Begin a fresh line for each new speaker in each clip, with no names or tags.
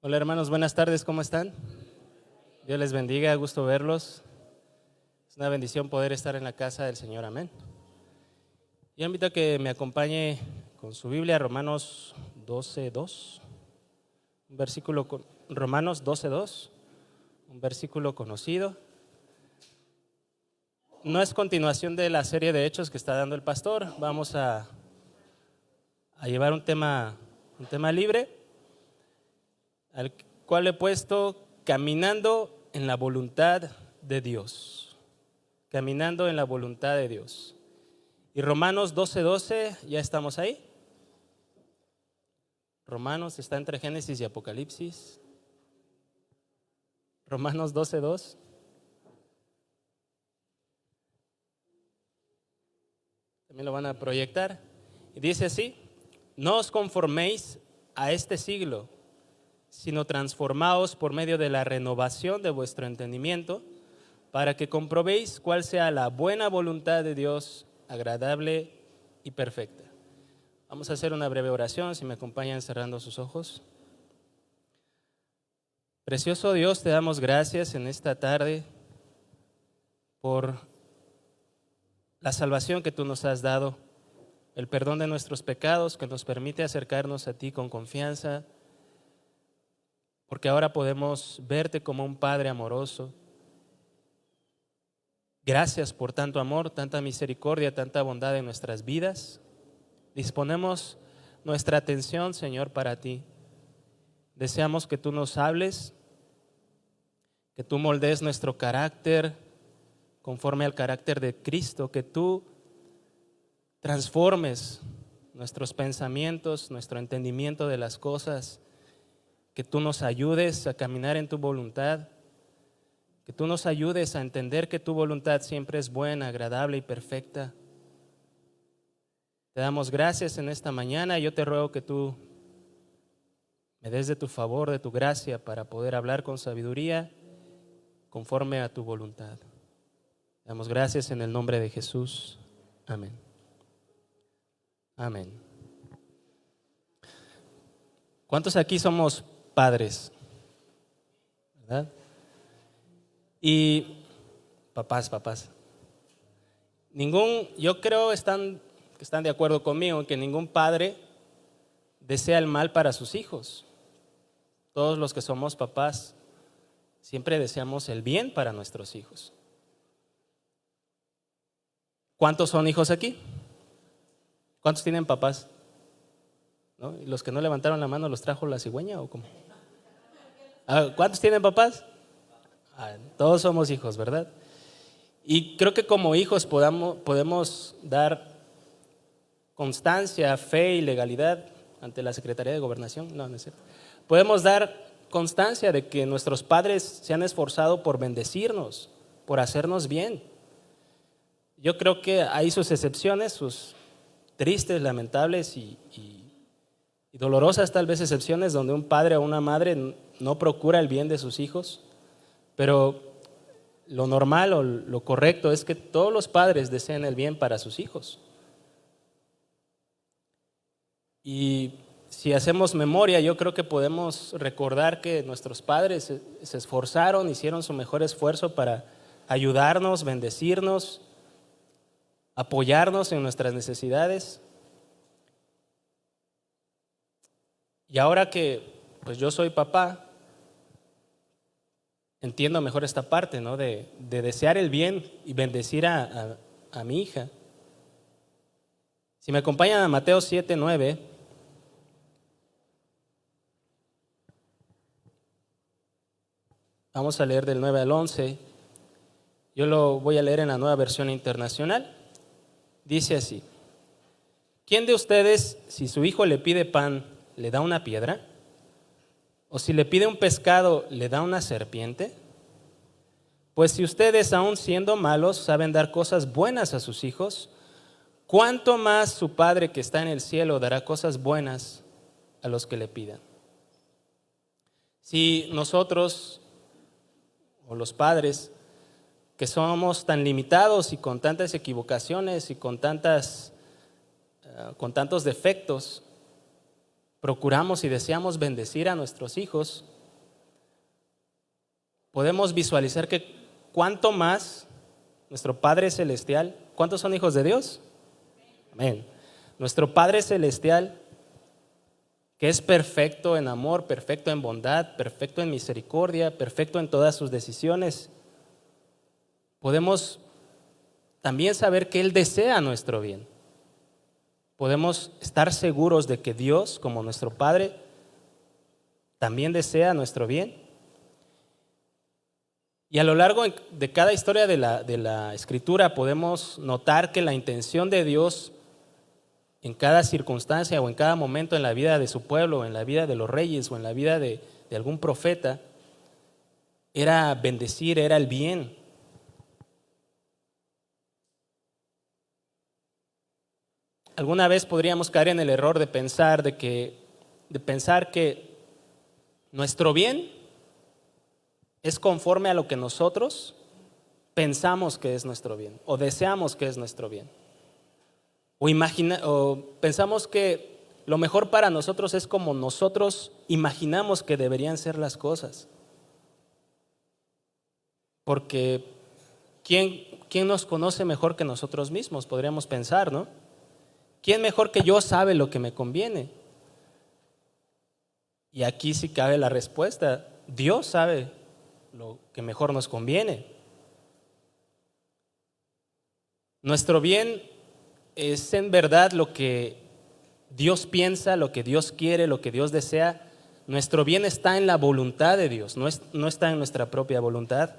Hola hermanos, buenas tardes, ¿cómo están? Dios les bendiga, gusto verlos. Es una bendición poder estar en la casa del Señor, amén. Yo invito a que me acompañe con su Biblia, Romanos 12:2, Romanos 12:2, un versículo conocido. No es continuación de la serie de hechos que está dando el pastor, vamos a llevar un tema libre, al cual he puesto caminando en la voluntad de Dios. Caminando en la voluntad de Dios. Y Romanos 12:12, ¿ya estamos ahí? Romanos está entre Génesis y Apocalipsis. Romanos 12:2. También lo van a proyectar. Y dice así: no os conforméis a este siglo, sino transformaos por medio de la renovación de vuestro entendimiento, para que comprobéis cuál sea la buena voluntad de Dios, agradable y perfecta. Vamos a hacer una breve oración, si me acompañan cerrando sus ojos. Precioso Dios, te damos gracias en esta tarde por la salvación que tú nos has dado, el perdón de nuestros pecados que nos permite acercarnos a ti con confianza, porque ahora podemos verte como un Padre amoroso. Gracias por tanto amor, tanta misericordia, tanta bondad en nuestras vidas. Disponemos nuestra atención, Señor, para ti. Deseamos que tú nos hables, que tú moldees nuestro carácter conforme al carácter de Cristo, que tú transformes nuestros pensamientos, nuestro entendimiento de las cosas, que tú nos ayudes a caminar en tu voluntad, que tú nos ayudes a entender que tu voluntad siempre es buena, agradable y perfecta. Te damos gracias en esta mañana y yo te ruego que tú me des de tu favor, de tu gracia, para poder hablar con sabiduría conforme a tu voluntad. Te damos gracias en el nombre de Jesús. Amén. Amén. ¿Cuántos aquí somos padres? ¿Verdad? Y papás. Yo creo que están de acuerdo conmigo en que ningún padre desea el mal para sus hijos. Todos los que somos papás siempre deseamos el bien para nuestros hijos. ¿Cuántos son hijos aquí? ¿Cuántos tienen papás? ¿No? ¿Y los que no levantaron la mano los trajo la cigüeña o cómo? ¿Cuántos tienen papás? Todos somos hijos, ¿verdad? Y creo que como hijos podemos dar constancia, fe y legalidad ante la Secretaría de Gobernación. No es cierto. Podemos dar constancia de que nuestros padres se han esforzado por bendecirnos, por hacernos bien. Yo creo que hay sus excepciones, sus tristes, lamentables y dolorosas tal vez excepciones donde un padre o una madre no procura el bien de sus hijos, pero lo normal o lo correcto es que todos los padres deseen el bien para sus hijos. Y si hacemos memoria, yo creo que podemos recordar que nuestros padres se esforzaron, hicieron su mejor esfuerzo para ayudarnos, bendecirnos, apoyarnos en nuestras necesidades. Y ahora que pues yo soy papá, entiendo mejor esta parte, ¿no? de desear el bien y bendecir a mi hija. Si me acompañan a Mateo 7:9, vamos a leer del 9 al 11. Yo lo voy a leer en la Nueva Versión Internacional. Dice así: ¿quién de ustedes, si su hijo le pide pan, le da una piedra? ¿O si le pide un pescado, le da una serpiente? Pues si ustedes, aun siendo malos, saben dar cosas buenas a sus hijos, ¿cuánto más su Padre que está en el cielo dará cosas buenas a los que le pidan? Si nosotros, o los padres, que somos tan limitados y con tantas equivocaciones y con tantos defectos, procuramos y deseamos bendecir a nuestros hijos, podemos visualizar que cuanto más nuestro Padre Celestial, ¿cuántos son hijos de Dios? Amén. Nuestro Padre Celestial, que es perfecto en amor, perfecto en bondad, perfecto en misericordia, perfecto en todas sus decisiones, podemos también saber que Él desea nuestro bien. Podemos estar seguros de que Dios, como nuestro Padre, también desea nuestro bien. Y a lo largo de cada historia de la Escritura podemos notar que la intención de Dios en cada circunstancia o en cada momento en la vida de su pueblo, en la vida de los reyes o en la vida de algún profeta, era bendecir, era el bien. Alguna vez podríamos caer en el error de pensar que nuestro bien es conforme a lo que nosotros pensamos que es nuestro bien o deseamos que es nuestro bien. O pensamos que lo mejor para nosotros es como nosotros imaginamos que deberían ser las cosas. Porque ¿quién nos conoce mejor que nosotros mismos? Podríamos pensar, ¿no? ¿Quién mejor que yo sabe lo que me conviene? Y aquí sí cabe la respuesta. Dios sabe lo que mejor nos conviene. Nuestro bien es en verdad lo que Dios piensa, lo que Dios quiere, lo que Dios desea. Nuestro bien está en la voluntad de Dios, no está en nuestra propia voluntad,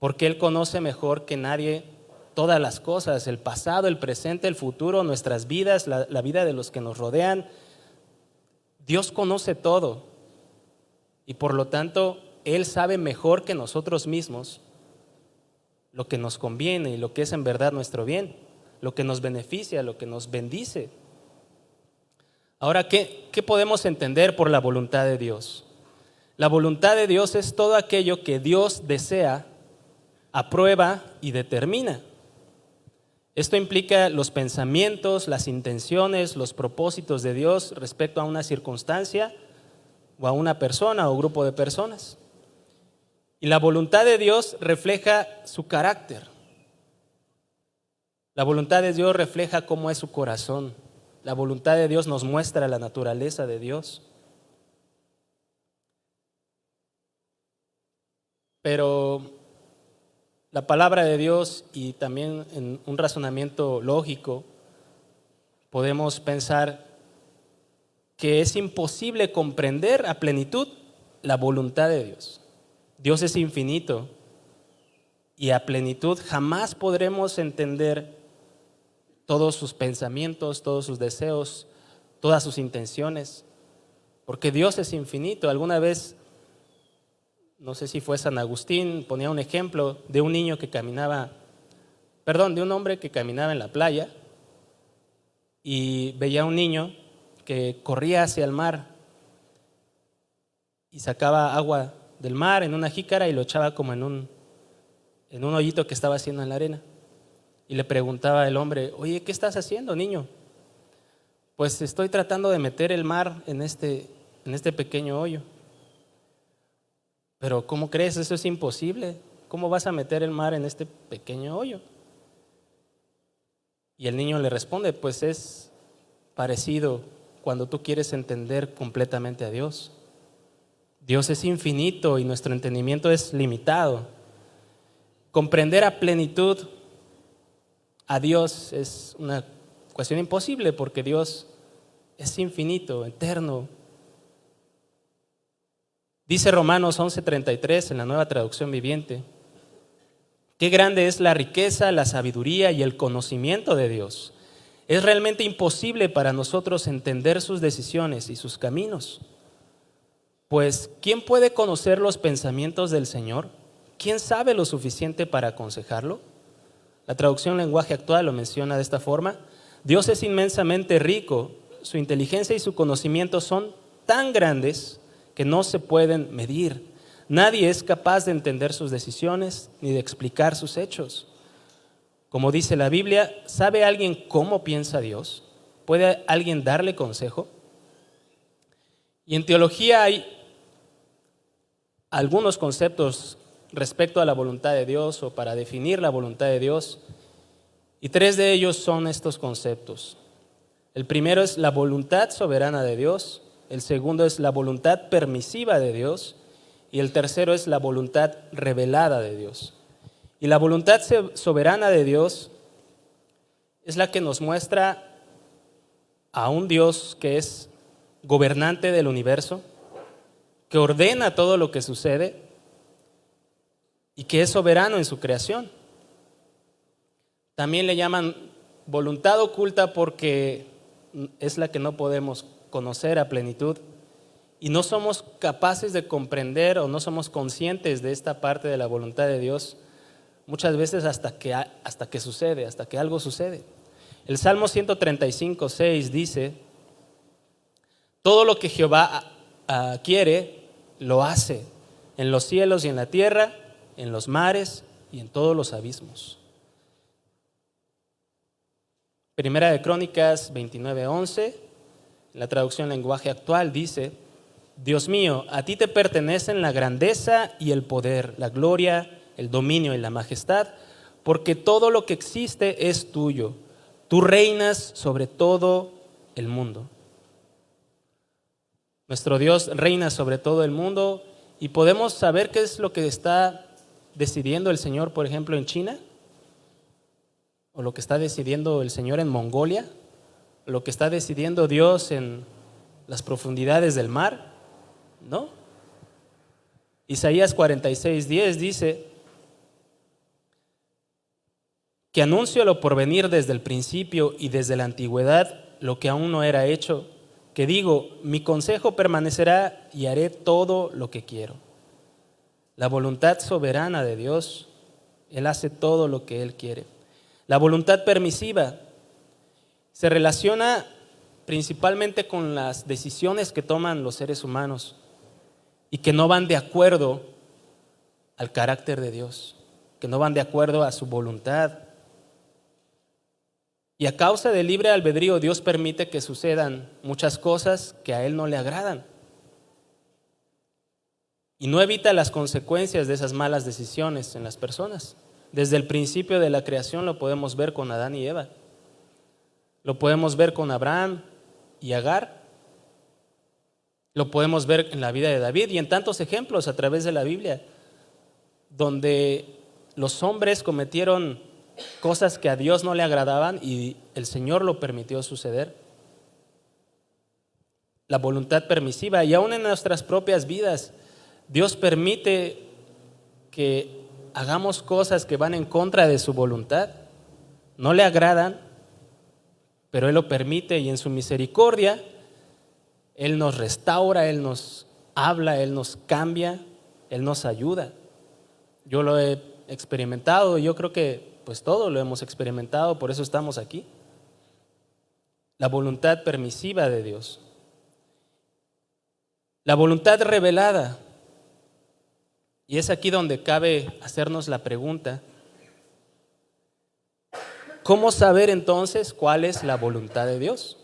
porque Él conoce mejor que nadie todas las cosas, el pasado, el presente, el futuro, nuestras vidas, la vida de los que nos rodean. Dios conoce todo y por lo tanto Él sabe mejor que nosotros mismos lo que nos conviene y lo que es en verdad nuestro bien, lo que nos beneficia, lo que nos bendice. Ahora, ¿qué podemos entender por la voluntad de Dios? La voluntad de Dios es todo aquello que Dios desea, aprueba y determina. Esto implica los pensamientos, las intenciones, los propósitos de Dios respecto a una circunstancia o a una persona o grupo de personas. Y la voluntad de Dios refleja su carácter. La voluntad de Dios refleja cómo es su corazón. La voluntad de Dios nos muestra la naturaleza de Dios. Pero la palabra de Dios y también en un razonamiento lógico podemos pensar que es imposible comprender a plenitud la voluntad de Dios. Dios es infinito y a plenitud jamás podremos entender todos sus pensamientos, todos sus deseos, todas sus intenciones, porque Dios es infinito. Alguna vez, no sé si fue San Agustín, ponía un ejemplo de un niño que de un hombre que caminaba en la playa y veía a un niño que corría hacia el mar y sacaba agua del mar en una jícara y lo echaba como en un hoyito que estaba haciendo en la arena. Y le preguntaba el hombre: oye, ¿qué estás haciendo, niño? Pues estoy tratando de meter el mar en este pequeño hoyo. Pero ¿cómo crees? Eso es imposible. ¿Cómo vas a meter el mar en este pequeño hoyo? Y el niño le responde: pues es parecido cuando tú quieres entender completamente a Dios. Dios es infinito y nuestro entendimiento es limitado. Comprender a plenitud a Dios es una cuestión imposible porque Dios es infinito, eterno. Dice Romanos 11:33 en la Nueva Traducción Viviente: qué grande es la riqueza, la sabiduría y el conocimiento de Dios. Es realmente imposible para nosotros entender sus decisiones y sus caminos. Pues, ¿quién puede conocer los pensamientos del Señor? ¿Quién sabe lo suficiente para aconsejarlo? La traducción lenguaje actual lo menciona de esta forma: Dios es inmensamente rico, su inteligencia y su conocimiento son tan grandes que no se pueden medir. Nadie es capaz de entender sus decisiones ni de explicar sus hechos. Como dice la Biblia, ¿sabe alguien cómo piensa Dios? ¿Puede alguien darle consejo? Y en teología hay algunos conceptos respecto a la voluntad de Dios o para definir la voluntad de Dios. Y tres de ellos son estos conceptos. El primero es la voluntad soberana de Dios, el segundo es la voluntad permisiva de Dios y el tercero es la voluntad revelada de Dios. Y la voluntad soberana de Dios es la que nos muestra a un Dios que es gobernante del universo, que ordena todo lo que sucede y que es soberano en su creación. También le llaman voluntad oculta porque es la que no podemos conocer a plenitud y no somos capaces de comprender o no somos conscientes de esta parte de la voluntad de Dios muchas veces hasta que sucede, hasta que algo sucede. El Salmo 135:6 dice: todo lo que Jehová quiere, lo hace, en los cielos y en la tierra, en los mares y en todos los abismos. Primera de Crónicas 29:11, la traducción lenguaje actual dice: Dios mío, a ti te pertenecen la grandeza y el poder, la gloria, el dominio y la majestad, porque todo lo que existe es tuyo. Tú reinas sobre todo el mundo. Nuestro Dios reina sobre todo el mundo y podemos saber qué es lo que está decidiendo el Señor, por ejemplo, en China, o lo que está decidiendo el Señor en Mongolia, o lo que está decidiendo Dios en las profundidades del mar, ¿no? Isaías 46:10 dice que anuncio lo por venir desde el principio y desde la antigüedad, lo que aún no era hecho, que digo, mi consejo permanecerá y haré todo lo que quiero. La voluntad soberana de Dios, Él hace todo lo que Él quiere. La voluntad permisiva se relaciona principalmente con las decisiones que toman los seres humanos y que no van de acuerdo al carácter de Dios, que no van de acuerdo a su voluntad. Y a causa del libre albedrío, Dios permite que sucedan muchas cosas que a Él no le agradan. Y no evita las consecuencias de esas malas decisiones en las personas. Desde el principio de la creación lo podemos ver con Adán y Eva. Lo podemos ver con Abraham y Agar. Lo podemos ver en la vida de David y en tantos ejemplos a través de la Biblia, donde los hombres cometieron cosas que a Dios no le agradaban y el Señor lo permitió suceder. La voluntad permisiva, y aún en nuestras propias vidas, Dios permite que hagamos cosas que van en contra de su voluntad, no le agradan, pero Él lo permite y en su misericordia Él nos restaura, Él nos habla, Él nos cambia, Él nos ayuda. Yo lo he experimentado y yo creo que pues todo lo hemos experimentado, por eso estamos aquí. La voluntad permisiva de Dios. La voluntad revelada. Y es aquí donde cabe hacernos la pregunta: ¿cómo saber entonces cuál es la voluntad de Dios?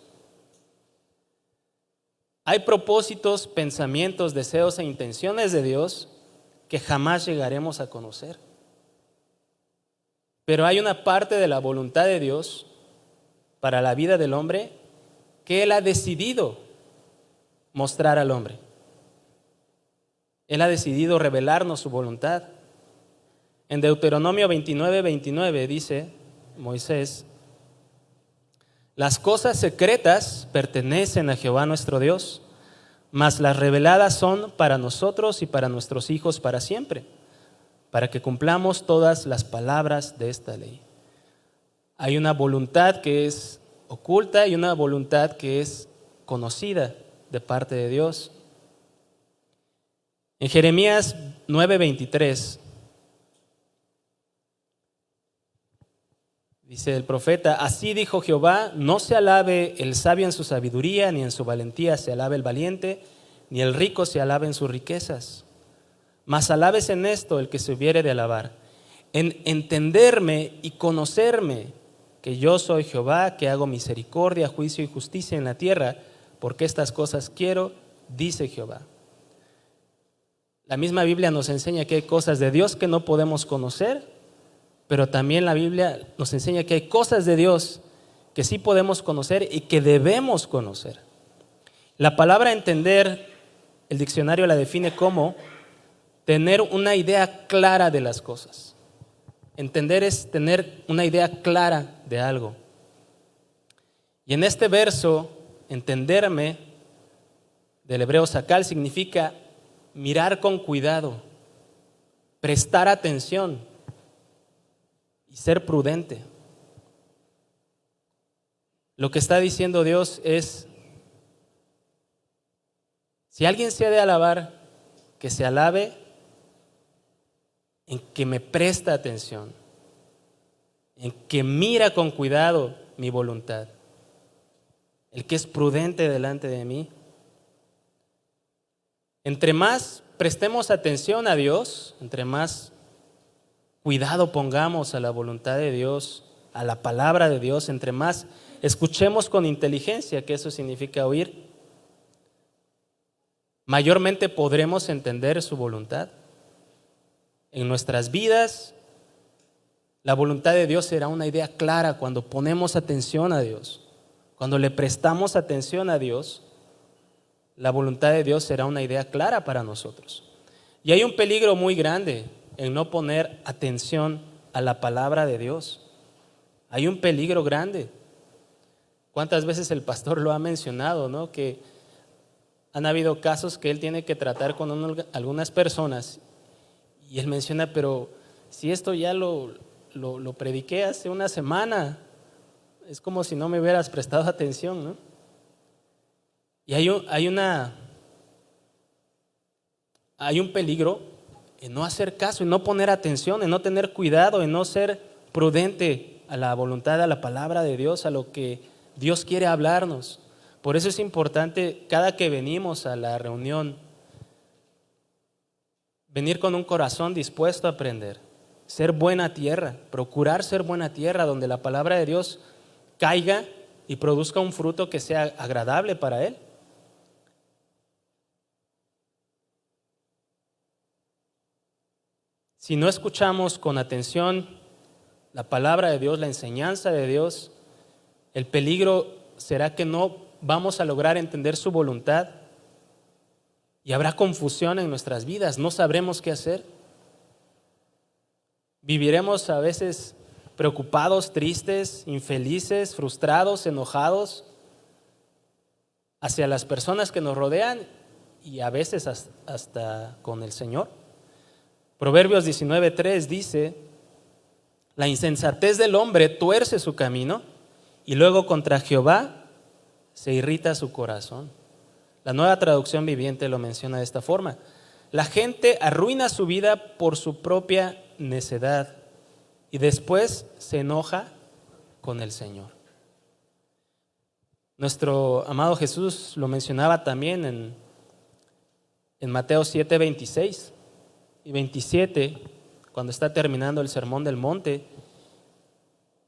Hay propósitos, pensamientos, deseos e intenciones de Dios que jamás llegaremos a conocer. Pero hay una parte de la voluntad de Dios para la vida del hombre que Él ha decidido mostrar al hombre. Él ha decidido revelarnos su voluntad. En Deuteronomio 29:29 dice Moisés: las cosas secretas pertenecen a Jehová nuestro Dios, mas las reveladas son para nosotros y para nuestros hijos para siempre, para que cumplamos todas las palabras de esta ley. Hay una voluntad que es oculta y una voluntad que es conocida de parte de Dios. En Jeremías 9:23 dice el profeta: así dijo Jehová, no se alabe el sabio en su sabiduría, ni en su valentía se alabe el valiente, ni el rico se alabe en sus riquezas. Mas alabes en esto el que se hubiere de alabar, en entenderme y conocerme, que yo soy Jehová, que hago misericordia, juicio y justicia en la tierra, porque estas cosas quiero, dice Jehová. La misma Biblia nos enseña que hay cosas de Dios que no podemos conocer, pero también la Biblia nos enseña que hay cosas de Dios que sí podemos conocer y que debemos conocer. La palabra entender, el diccionario la define como tener una idea clara de las cosas. Entender es tener una idea clara de algo. Y en este verso, entenderme, del hebreo sakal, significa mirar con cuidado, prestar atención y ser prudente. Lo que está diciendo Dios es, si alguien se ha de alabar, que se alabe en que me presta atención, en que mira con cuidado mi voluntad, el que es prudente delante de mí. Entre más prestemos atención a Dios, entre más cuidado pongamos a la voluntad de Dios, a la palabra de Dios, entre más escuchemos con inteligencia, que eso significa oír, mayormente podremos entender su voluntad. En nuestras vidas, la voluntad de Dios será una idea clara cuando ponemos atención a Dios. Cuando le prestamos atención a Dios, la voluntad de Dios será una idea clara para nosotros. Y hay un peligro muy grande en no poner atención a la palabra de Dios. Hay un peligro grande. ¿Cuántas veces el pastor lo ha mencionado, ¿no? Que han habido casos que él tiene que tratar con algunas personas y él menciona, pero si esto ya lo prediqué hace una semana, es como si no me hubieras prestado atención, ¿no? Y hay un peligro en no hacer caso, en no poner atención, en no tener cuidado, en no ser prudente a la voluntad, a la palabra de Dios, a lo que Dios quiere hablarnos. Por eso es importante cada que venimos a la reunión, venir con un corazón dispuesto a aprender, ser buena tierra, procurar ser buena tierra donde la palabra de Dios caiga y produzca un fruto que sea agradable para Él. Si no escuchamos con atención la palabra de Dios, la enseñanza de Dios, el peligro será que no vamos a lograr entender su voluntad y habrá confusión en nuestras vidas, no sabremos qué hacer. Viviremos a veces preocupados, tristes, infelices, frustrados, enojados hacia las personas que nos rodean y a veces hasta con el Señor. Proverbios 19:3 dice, la insensatez del hombre tuerce su camino y luego contra Jehová se irrita su corazón. La Nueva Traducción Viviente lo menciona de esta forma. La gente arruina su vida por su propia necedad y después se enoja con el Señor. Nuestro amado Jesús lo mencionaba también en Mateo 7:26 y 27, cuando está terminando el Sermón del Monte,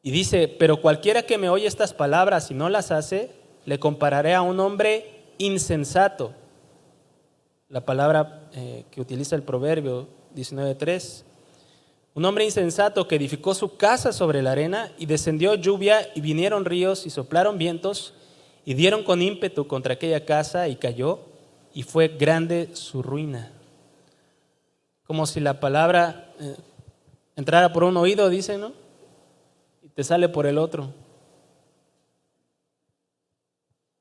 y dice, pero cualquiera que me oye estas palabras y no las hace, le compararé a un hombre insensato. La palabra que utiliza el Proverbio 19:3. Un hombre insensato que edificó su casa sobre la arena y descendió lluvia y vinieron ríos y soplaron vientos y dieron con ímpetu contra aquella casa y cayó y fue grande su ruina. Como si la palabra entrara por un oído, dice, ¿no? Y te sale por el otro.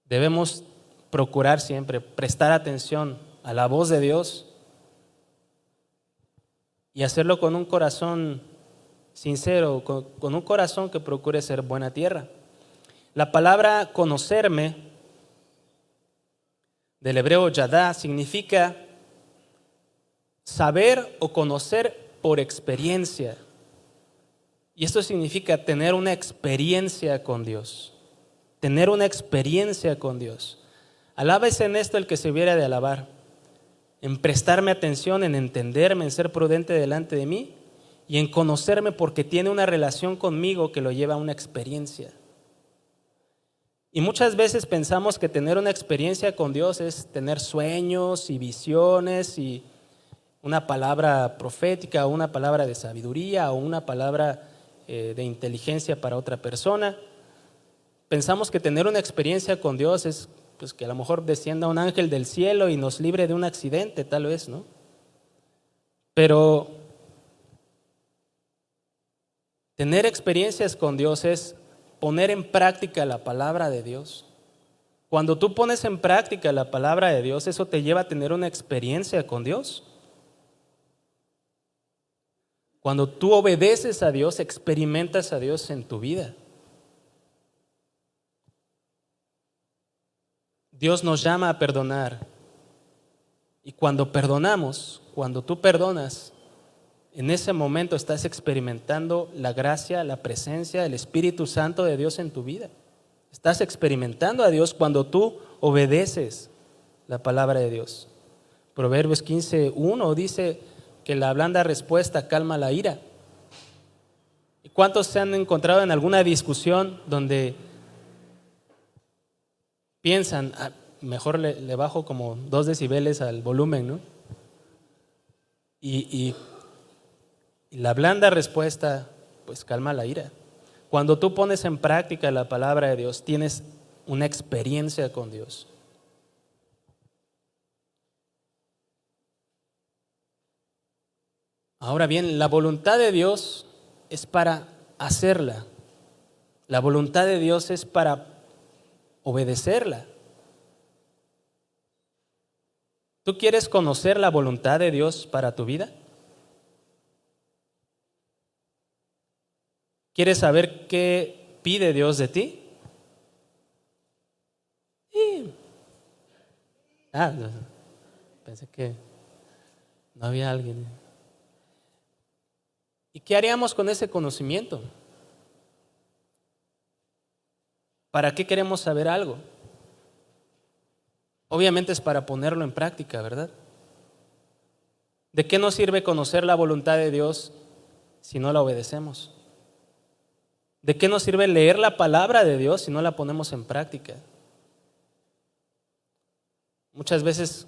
Debemos procurar siempre prestar atención a la voz de Dios y hacerlo con un corazón sincero, con un corazón que procure ser buena tierra. La palabra conocerme, del hebreo yadá, significa saber o conocer por experiencia. Y esto significa tener una experiencia con Dios. Tener una experiencia con Dios. Alábese en esto el que se hubiera de alabar, en prestarme atención, en entenderme, en ser prudente delante de mí y en conocerme porque tiene una relación conmigo que lo lleva a una experiencia. Y muchas veces pensamos que tener una experiencia con Dios es tener sueños y visiones y una palabra profética o una palabra de sabiduría o una palabra de inteligencia para otra persona. Pensamos que tener una experiencia con Dios es pues, que a lo mejor descienda un ángel del cielo y nos libre de un accidente, tal vez, ¿no? Pero tener experiencias con Dios es poner en práctica la palabra de Dios. Cuando tú pones en práctica la palabra de Dios, eso te lleva a tener una experiencia con Dios. Cuando tú obedeces a Dios, experimentas a Dios en tu vida. Dios nos llama a perdonar. Y cuando perdonamos, cuando tú perdonas, en ese momento estás experimentando la gracia, la presencia, el Espíritu Santo de Dios en tu vida. Estás experimentando a Dios cuando tú obedeces la palabra de Dios. Proverbios 15:1 dice que la blanda respuesta calma la ira. ¿Y cuántos se han encontrado en alguna discusión donde piensan, mejor le bajo como 2 decibeles al volumen, ¿no? Y la blanda respuesta, pues calma la ira. Cuando tú pones en práctica la palabra de Dios, tienes una experiencia con Dios. Ahora bien, la voluntad de Dios es para hacerla. La voluntad de Dios es para obedecerla. ¿Tú quieres conocer la voluntad de Dios para tu vida? ¿Quieres saber qué pide Dios de ti? Sí. Pensé que no había alguien. ¿Y qué haríamos con ese conocimiento? ¿Para qué queremos saber algo? Obviamente es para ponerlo en práctica, ¿verdad? ¿De qué nos sirve conocer la voluntad de Dios si no la obedecemos? ¿De qué nos sirve leer la palabra de Dios si no la ponemos en práctica? Muchas veces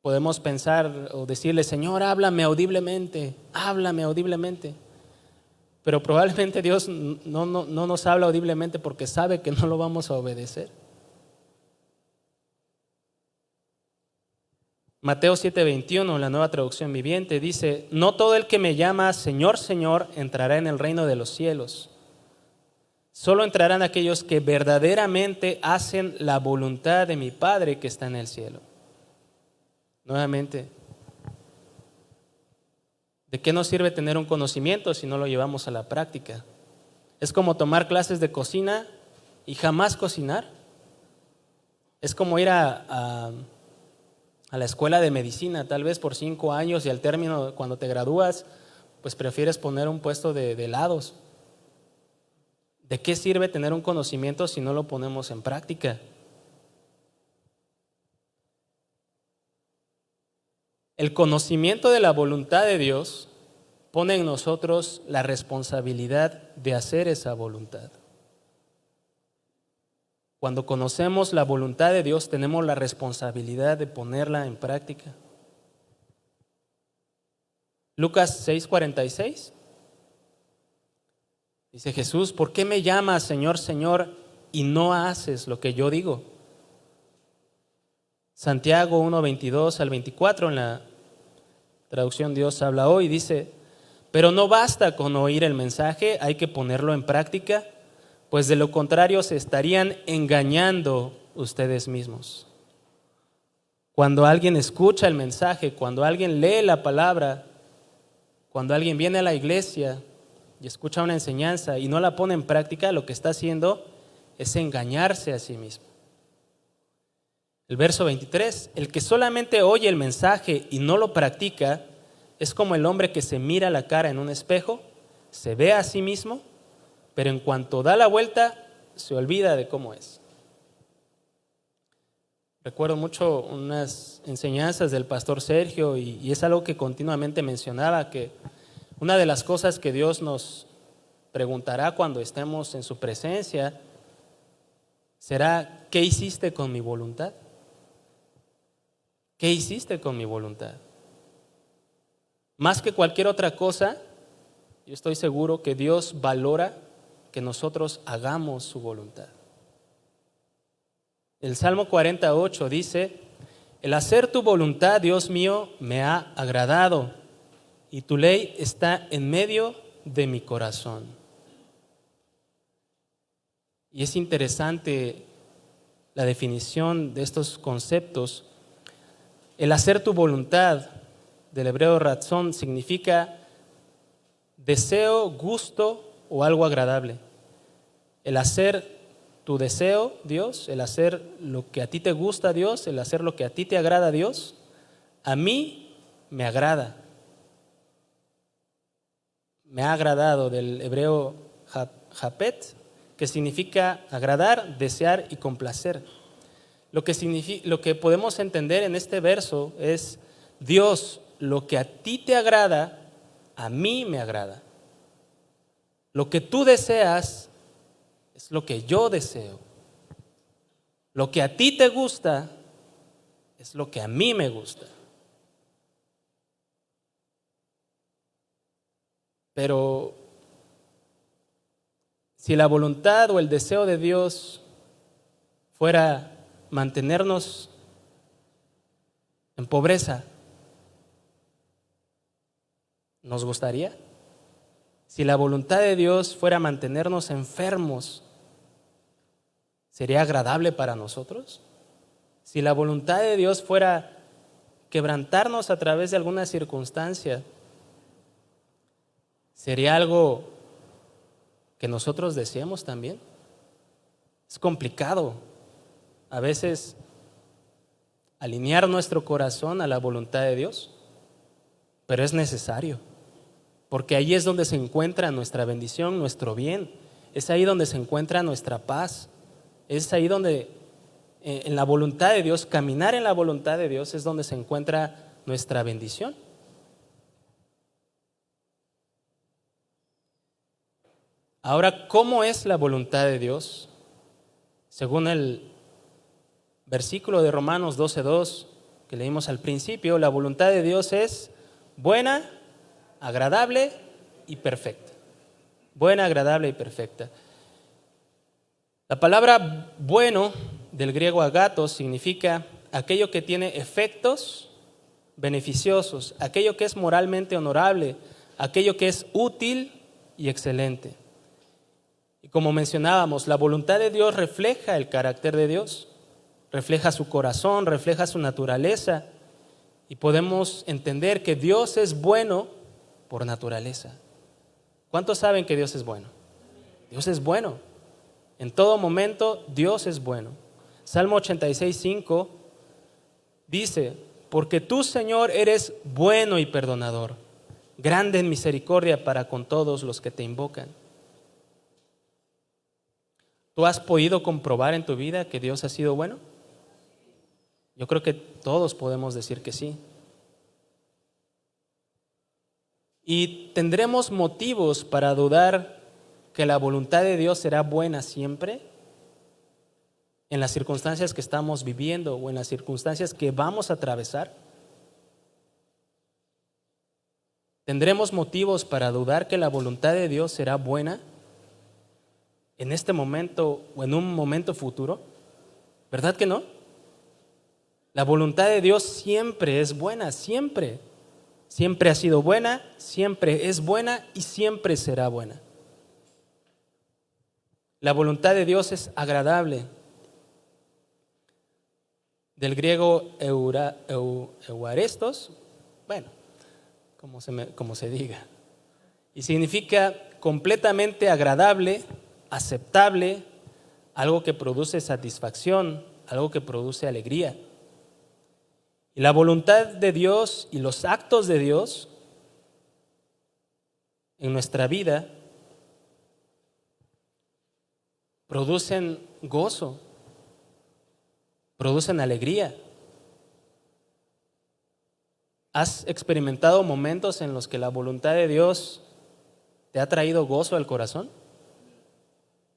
podemos pensar o decirle, Señor, háblame audiblemente, háblame audiblemente. Pero probablemente Dios no nos habla audiblemente porque sabe que no lo vamos a obedecer. Mateo 7:21, la Nueva Traducción Viviente, dice, no todo el que me llama Señor, Señor, entrará en el reino de los cielos. Solo entrarán aquellos que verdaderamente hacen la voluntad de mi Padre que está en el cielo. Nuevamente, ¿de qué nos sirve tener un conocimiento si no lo llevamos a la práctica? Es como tomar clases de cocina y jamás cocinar. Es como ir a la escuela de medicina, tal vez por 5 años y al término, cuando te gradúas, pues prefieres poner un puesto de helados. ¿De qué sirve tener un conocimiento si no lo ponemos en práctica? El conocimiento de la voluntad de Dios pone en nosotros la responsabilidad de hacer esa voluntad. Cuando conocemos la voluntad de Dios, tenemos la responsabilidad de ponerla en práctica. Lucas 6:46 dice Jesús, ¿por qué me llamas Señor, Señor, y no haces lo que yo digo? Santiago 1:22 al 24 en la traducción Dios habla hoy dice, pero no basta con oír el mensaje, hay que ponerlo en práctica, pues de lo contrario se estarían engañando ustedes mismos. Cuando alguien escucha el mensaje, cuando alguien lee la palabra, cuando alguien viene a la iglesia y escucha una enseñanza y no la pone en práctica, lo que está haciendo es engañarse a sí mismo. El verso 23, el que solamente oye el mensaje y no lo practica es como el hombre que se mira la cara en un espejo, se ve a sí mismo, pero en cuanto da la vuelta se olvida de cómo es. Recuerdo mucho unas enseñanzas del pastor Sergio y es algo que continuamente mencionaba, que una de las cosas que Dios nos preguntará cuando estemos en su presencia será, ¿qué hiciste con mi voluntad? ¿Qué hiciste con mi voluntad? Más que cualquier otra cosa, yo estoy seguro que Dios valora que nosotros hagamos su voluntad. El Salmo 48 dice: el hacer tu voluntad, Dios mío, me ha agradado, y tu ley está en medio de mi corazón. Y es interesante la definición de estos conceptos. El hacer tu voluntad, del hebreo ratzón, significa deseo, gusto o algo agradable. El hacer tu deseo, Dios, el hacer lo que a ti te gusta, Dios, el hacer lo que a ti te agrada, Dios, a mí me agrada. Me ha agradado, del hebreo japet, que significa agradar, desear y complacer. Lo que podemos entender en este verso es: Dios, lo que a ti te agrada, a mí me agrada. Lo que tú deseas es lo que yo deseo. Lo que a ti te gusta es lo que a mí me gusta. Pero si la voluntad o el deseo de Dios fuera mantenernos en pobreza, ¿nos gustaría? Si la voluntad de Dios fuera mantenernos enfermos, ¿sería agradable para nosotros? Si la voluntad de Dios fuera quebrantarnos a través de alguna circunstancia, ¿sería algo que nosotros deseamos también? Es complicado a veces alinear nuestro corazón a la voluntad de Dios, pero es necesario, porque ahí es donde se encuentra nuestra bendición, nuestro bien. Es ahí donde se encuentra nuestra paz. Es ahí donde, en la voluntad de Dios, caminar en la voluntad de Dios es donde se encuentra nuestra bendición. Ahora, ¿cómo es la voluntad de Dios? Según el versículo de Romanos 12:2 que leímos al principio, la voluntad de Dios es buena, agradable y perfecta. Buena, agradable y perfecta. La palabra bueno, del griego agathos, significa aquello que tiene efectos beneficiosos, aquello que es moralmente honorable, aquello que es útil y excelente. Y como mencionábamos, la voluntad de Dios refleja el carácter de Dios, refleja su corazón, refleja su naturaleza, y podemos entender que Dios es bueno por naturaleza. ¿Cuántos saben que Dios es bueno? Dios es bueno. En todo momento Dios es bueno. Salmo 86:5 dice: porque tú, Señor, eres bueno y perdonador, grande en misericordia para con todos los que te invocan. ¿Tú has podido comprobar en tu vida que Dios ha sido bueno? Yo creo que todos podemos decir que sí. Y tendremos motivos para dudar que la voluntad de Dios será buena siempre en las circunstancias que estamos viviendo o en las circunstancias que vamos a atravesar. ¿Tendremos motivos para dudar que la voluntad de Dios será buena en este momento o en un momento futuro? ¿Verdad que no? La voluntad de Dios siempre es buena, siempre. Siempre ha sido buena, siempre es buena y siempre será buena. La voluntad de Dios es agradable. Del griego euarestos, bueno, como se diga. Y significa completamente agradable, aceptable, algo que produce satisfacción, algo que produce alegría. Y la voluntad de Dios y los actos de Dios en nuestra vida producen gozo, producen alegría. ¿Has experimentado momentos en los que la voluntad de Dios te ha traído gozo al corazón?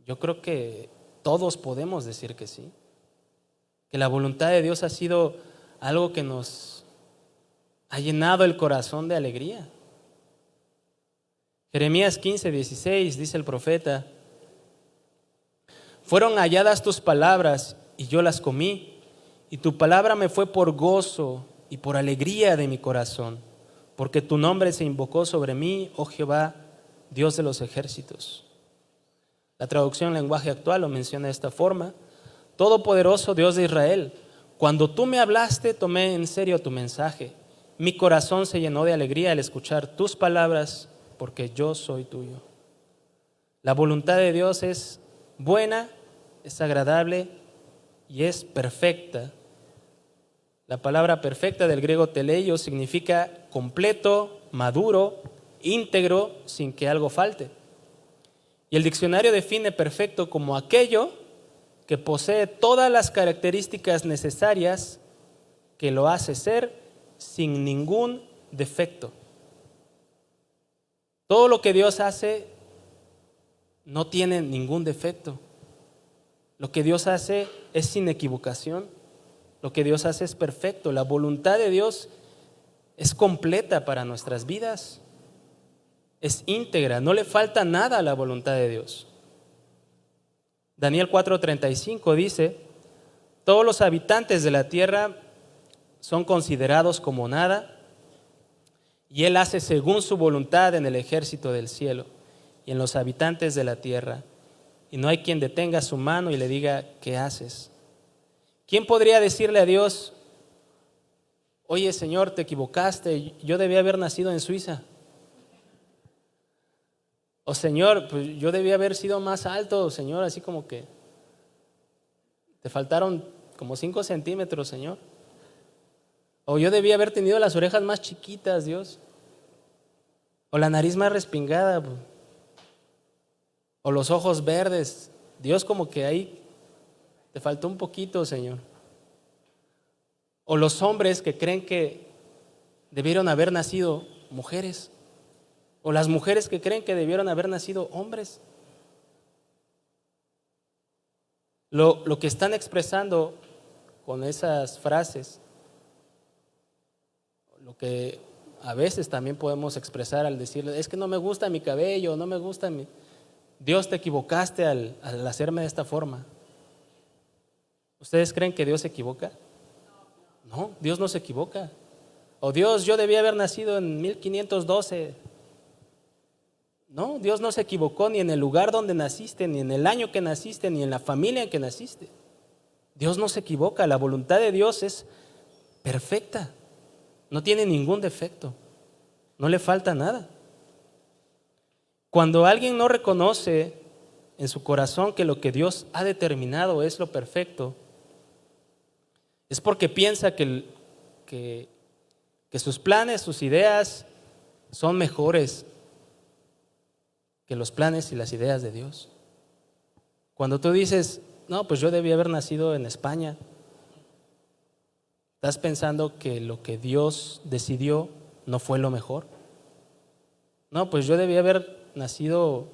Yo creo que todos podemos decir que sí. Que la voluntad de Dios ha sido algo que nos ha llenado el corazón de alegría. Jeremías 15:16 dice el profeta: fueron halladas tus palabras y yo las comí, y tu palabra me fue por gozo y por alegría de mi corazón, porque tu nombre se invocó sobre mí, oh Jehová, Dios de los ejércitos. La traducción en lenguaje actual lo menciona de esta forma: Todopoderoso Dios de Israel, cuando tú me hablaste, tomé en serio tu mensaje. Mi corazón se llenó de alegría al escuchar tus palabras, porque yo soy tuyo. La voluntad de Dios es buena, es agradable y es perfecta. La palabra perfecta del griego teleio significa completo, maduro, íntegro, sin que algo falte. Y el diccionario define perfecto como aquello que posee todas las características necesarias que lo hace ser sin ningún defecto. Todo lo que Dios hace no tiene ningún defecto. Lo que Dios hace es sin equivocación. Lo que Dios hace es perfecto. La voluntad de Dios es completa para nuestras vidas. Es íntegra, no le falta nada a la voluntad de Dios. Daniel 4:35 dice: todos los habitantes de la tierra son considerados como nada, y Él hace según su voluntad en el ejército del cielo y en los habitantes de la tierra, y no hay quien detenga su mano y le diga: ¿qué haces? ¿Quién podría decirle a Dios: oye, Señor, te equivocaste, yo debía haber nacido en Suiza? O Señor, pues yo debía haber sido más alto, Señor, así como que te faltaron como 5 centímetros, Señor. O yo debía haber tenido las orejas más chiquitas, Dios. O la nariz más respingada. O los ojos verdes. Dios, como que ahí te faltó un poquito, Señor. O los hombres que creen que debieron haber nacido mujeres. O las mujeres que creen que debieron haber nacido hombres. Lo que están expresando con esas frases, lo que a veces también podemos expresar al decirle: es que no me gusta mi cabello, no me gusta mi... Dios, te equivocaste al hacerme de esta forma. ¿Ustedes creen que Dios se equivoca? No, Dios no se equivoca. O Dios, yo debía haber nacido en 1512. No, Dios no se equivocó ni en el lugar donde naciste, ni en el año que naciste, ni en la familia en que naciste. Dios no se equivoca. La voluntad de Dios es perfecta. No tiene ningún defecto. No le falta nada. Cuando alguien no reconoce en su corazón que lo que Dios ha determinado es lo perfecto, es porque piensa que sus planes, sus ideas son mejores que los planes y las ideas de Dios. Cuando tú dices: no, pues yo debí haber nacido en España, estás pensando que lo que Dios decidió no fue lo mejor. No, pues yo debí haber nacido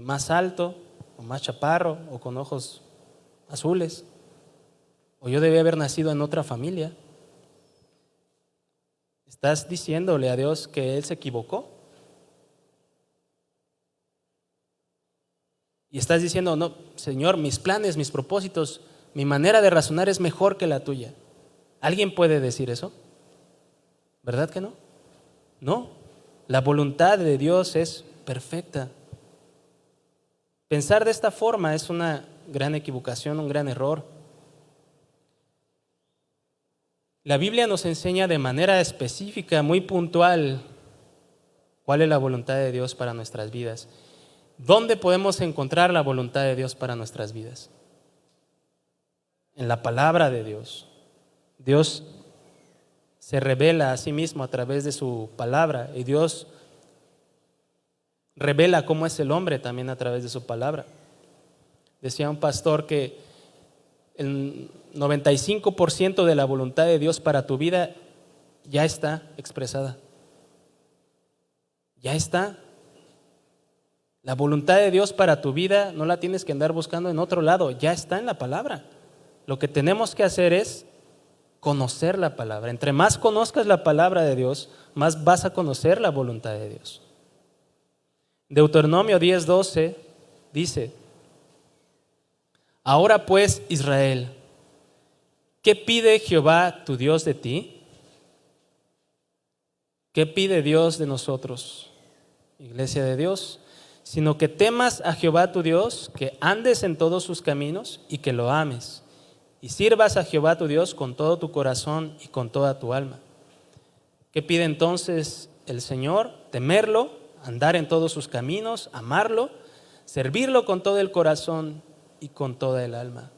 más alto, o más chaparro, o con ojos azules, o yo debí haber nacido en otra familia. Estás diciéndole a Dios que Él se equivocó. Y estás diciendo: no, Señor, mis planes, mis propósitos, mi manera de razonar es mejor que la tuya. ¿Alguien puede decir eso? ¿Verdad que no? No, la voluntad de Dios es perfecta. Pensar de esta forma es una gran equivocación, un gran error. La Biblia nos enseña de manera específica, muy puntual, cuál es la voluntad de Dios para nuestras vidas. ¿Dónde podemos encontrar la voluntad de Dios para nuestras vidas? En la palabra de Dios. Dios se revela a sí mismo a través de su palabra, y Dios revela cómo es el hombre también a través de su palabra. Decía un pastor que el 95% de la voluntad de Dios para tu vida ya está expresada. Ya está. La voluntad de Dios para tu vida no la tienes que andar buscando en otro lado, ya está en la palabra. Lo que tenemos que hacer es conocer la palabra. Entre más conozcas la palabra de Dios, más vas a conocer la voluntad de Dios. Deuteronomio 10:12 dice: ahora pues, Israel, ¿qué pide Jehová tu Dios de ti? ¿Qué pide Dios de nosotros, iglesia de Dios? Sino que temas a Jehová tu Dios, que andes en todos sus caminos y que lo ames, y sirvas a Jehová tu Dios con todo tu corazón y con toda tu alma. ¿Qué pide entonces el Señor? Temerlo, andar en todos sus caminos, amarlo, servirlo con todo el corazón y con toda el alma.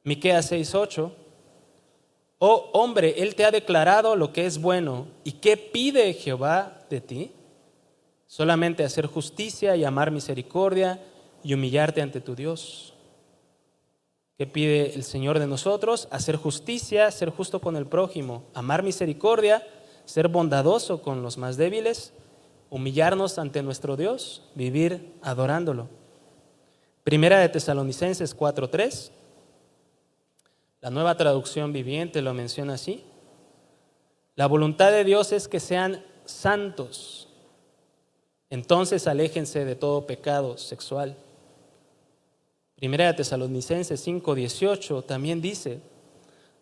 Miqueas 6:8: oh hombre, Él te ha declarado lo que es bueno. ¿Y qué pide Jehová de ti? Solamente hacer justicia y amar misericordia y humillarte ante tu Dios. ¿Qué pide el Señor de nosotros? Hacer justicia, ser justo con el prójimo, amar misericordia, ser bondadoso con los más débiles, humillarnos ante nuestro Dios, vivir adorándolo. Primera de Tesalonicenses 4:3. La Nueva Traducción Viviente lo menciona así: la voluntad de Dios es que sean santos, entonces aléjense de todo pecado sexual. Primera de Tesalonicenses 5:18 también dice: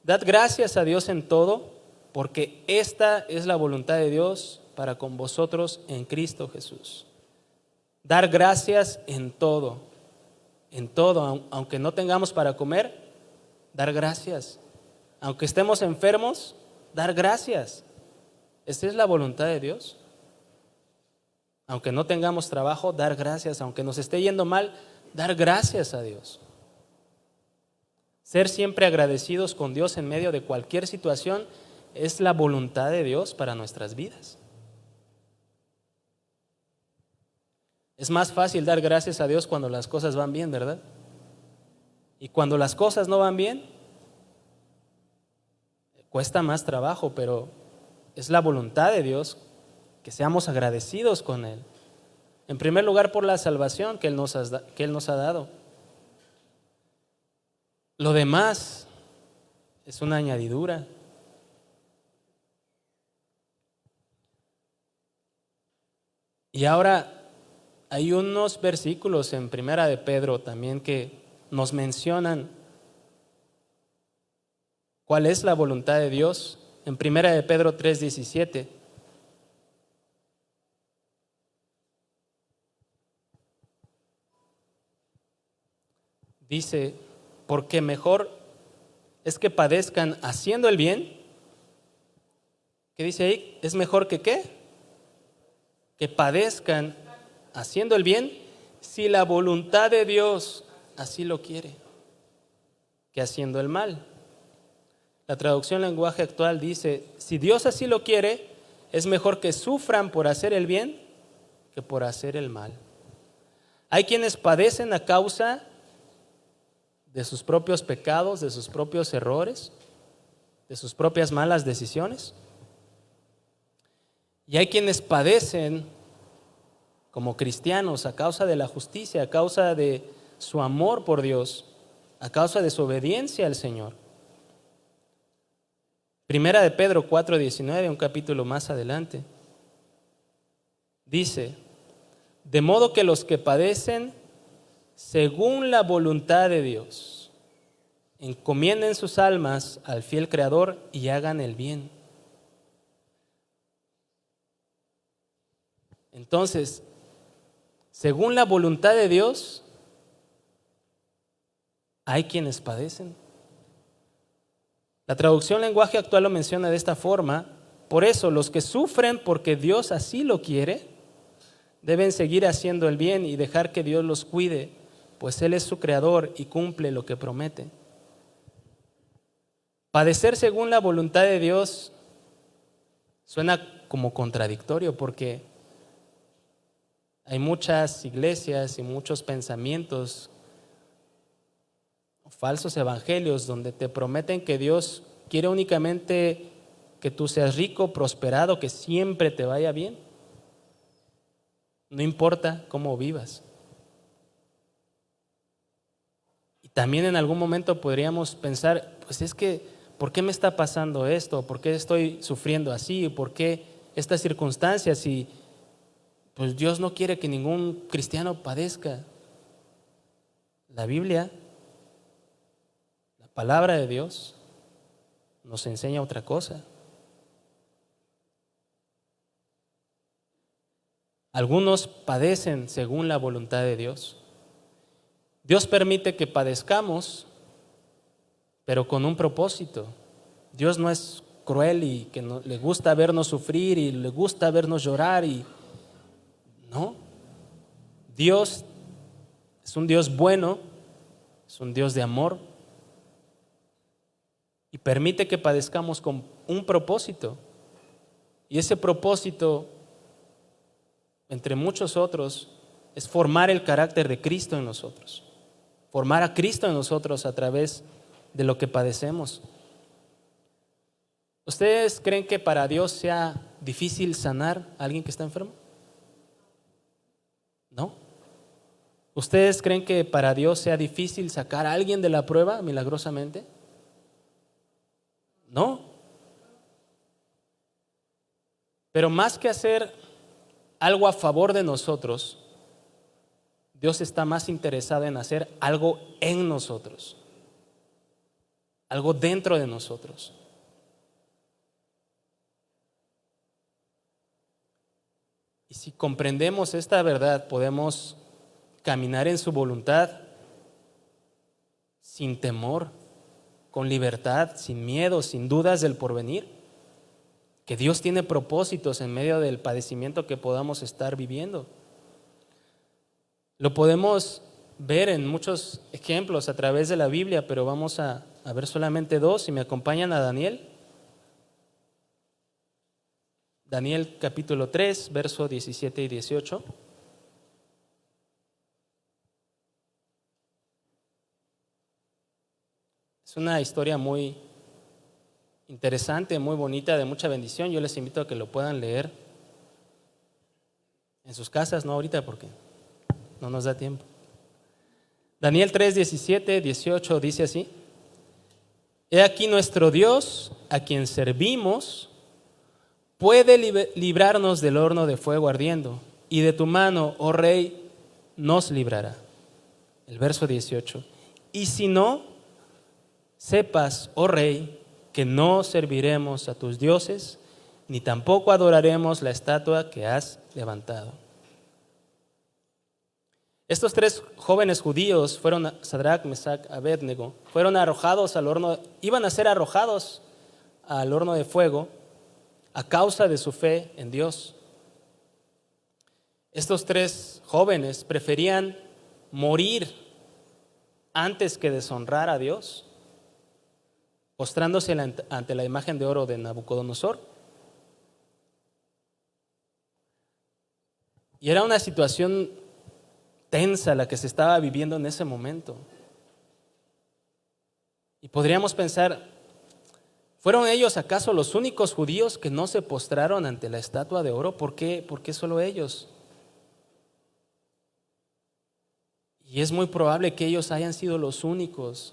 dad gracias a Dios en todo, porque esta es la voluntad de Dios para con vosotros en Cristo Jesús. Dar gracias en todo, aunque no tengamos para comer, dar gracias. Aunque estemos enfermos, dar gracias. Esta es la voluntad de Dios. Aunque no tengamos trabajo, dar gracias. Aunque nos esté yendo mal, dar gracias a Dios. Ser siempre agradecidos con Dios en medio de cualquier situación es la voluntad de Dios para nuestras vidas. Es más fácil dar gracias a Dios cuando las cosas van bien, ¿verdad? Y cuando las cosas no van bien, cuesta más trabajo, pero es la voluntad de Dios que seamos agradecidos con Él. En primer lugar, por la salvación que Él nos ha dado. Lo demás es una añadidura. Y ahora hay unos versículos en Primera de Pedro también que nos mencionan cuál es la voluntad de Dios. En Primera de Pedro 3:17 dice: porque mejor es que padezcan haciendo el bien. ¿Qué dice ahí? ¿Es mejor que qué? Que padezcan haciendo el bien, si la voluntad de Dios así lo quiere, que haciendo el mal. La traducción lenguaje actual dice: si Dios así lo quiere, es mejor que sufran por hacer el bien que por hacer el mal. Hay quienes padecen a causa de sus propios pecados, de sus propios errores, de sus propias malas decisiones. Y hay quienes padecen como cristianos a causa de la justicia, a causa de su amor por Dios, a causa de su obediencia al Señor. Primera de Pedro 4:19, un capítulo más adelante, dice: de modo que los que padecen según la voluntad de Dios encomienden sus almas al fiel Creador y hagan el bien. Entonces, según la voluntad de Dios, hay quienes padecen. La traducción lenguaje actual lo menciona de esta forma: por eso los que sufren porque Dios así lo quiere, deben seguir haciendo el bien y dejar que Dios los cuide, pues Él es su creador y cumple lo que promete. Padecer según la voluntad de Dios suena como contradictorio, porque hay muchas iglesias y muchos pensamientos, falsos evangelios, donde te prometen que Dios quiere únicamente que tú seas rico, prosperado, que siempre te vaya bien. No importa cómo vivas. Y también en algún momento podríamos pensar: pues es que ¿por qué me está pasando esto? ¿Por qué estoy sufriendo así? ¿Por qué estas circunstancias? Y pues Dios no quiere que ningún cristiano padezca. La Biblia, la palabra de Dios, nos enseña otra cosa. Algunos padecen según la voluntad de Dios. Dios permite que padezcamos, pero con un propósito. Dios no es cruel y que no, le gusta vernos sufrir y le gusta vernos llorar y no. Dios es un Dios bueno, es un Dios de amor y permite que padezcamos con un propósito. Y ese propósito, entre muchos otros, es formar el carácter de Cristo en nosotros. Formar a Cristo en nosotros a través de lo que padecemos. ¿Ustedes creen que para Dios sea difícil sanar a alguien que está enfermo? ¿No? ¿Ustedes creen que para Dios sea difícil sacar a alguien de la prueba milagrosamente? No. Pero más que hacer algo a favor de nosotros, Dios está más interesado en hacer algo en nosotros, algo dentro de nosotros. Y si comprendemos esta verdad, podemos caminar en su voluntad sin temor, con libertad, sin miedo, sin dudas del porvenir. Que Dios tiene propósitos en medio del padecimiento que podamos estar viviendo. Lo podemos ver en muchos ejemplos a través de la Biblia, pero vamos a ver solamente dos. Si me acompañan a Daniel. Daniel capítulo 3, verso 17 y 18. Es una historia muy interesante, muy bonita, de mucha bendición. Yo les invito a que lo puedan leer en sus casas, no ahorita porque no nos da tiempo. Daniel 3, 17, 18 dice así: He aquí nuestro Dios, a quien servimos, puede librarnos del horno de fuego ardiendo, y de tu mano, oh rey, nos librará. El verso 18: Y si no, sepas, oh rey, que no serviremos a tus dioses, ni tampoco adoraremos la estatua que has levantado. Estos tres jóvenes judíos fueron, Sadrach, Mesach, Abednego, fueron arrojados al horno, iban a ser arrojados al horno de fuego a causa de su fe en Dios. Estos tres jóvenes preferían morir antes que deshonrar a Dios, postrándose ante la imagen de oro de Nabucodonosor. Y era una situación tensa la que se estaba viviendo en ese momento. Y podríamos pensar, ¿fueron ellos acaso los únicos judíos que no se postraron ante la estatua de oro? ¿Por qué solo ellos? Y es muy probable que ellos hayan sido los únicos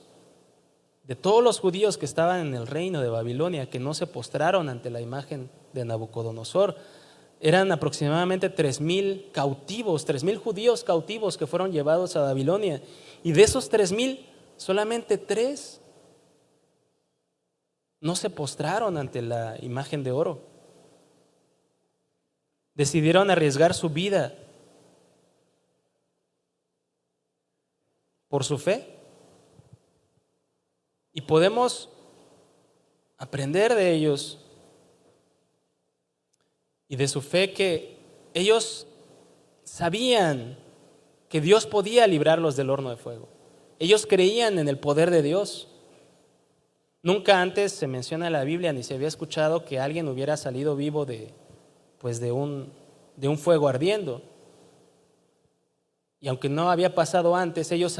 de todos los judíos que estaban en el reino de Babilonia que no se postraron ante la imagen de Nabucodonosor. Eran aproximadamente 3,000 cautivos, 3,000 judíos cautivos que fueron llevados a Babilonia. Y de esos 3,000, solamente 3 no se postraron ante la imagen de oro. Decidieron arriesgar su vida por su fe. Y podemos aprender de ellos y de su fe que ellos sabían que Dios podía librarlos del horno de fuego. Ellos creían en el poder de Dios. Nunca antes se menciona en la Biblia ni se había escuchado que alguien hubiera salido vivo de un fuego ardiendo. Y aunque no había pasado antes, ellos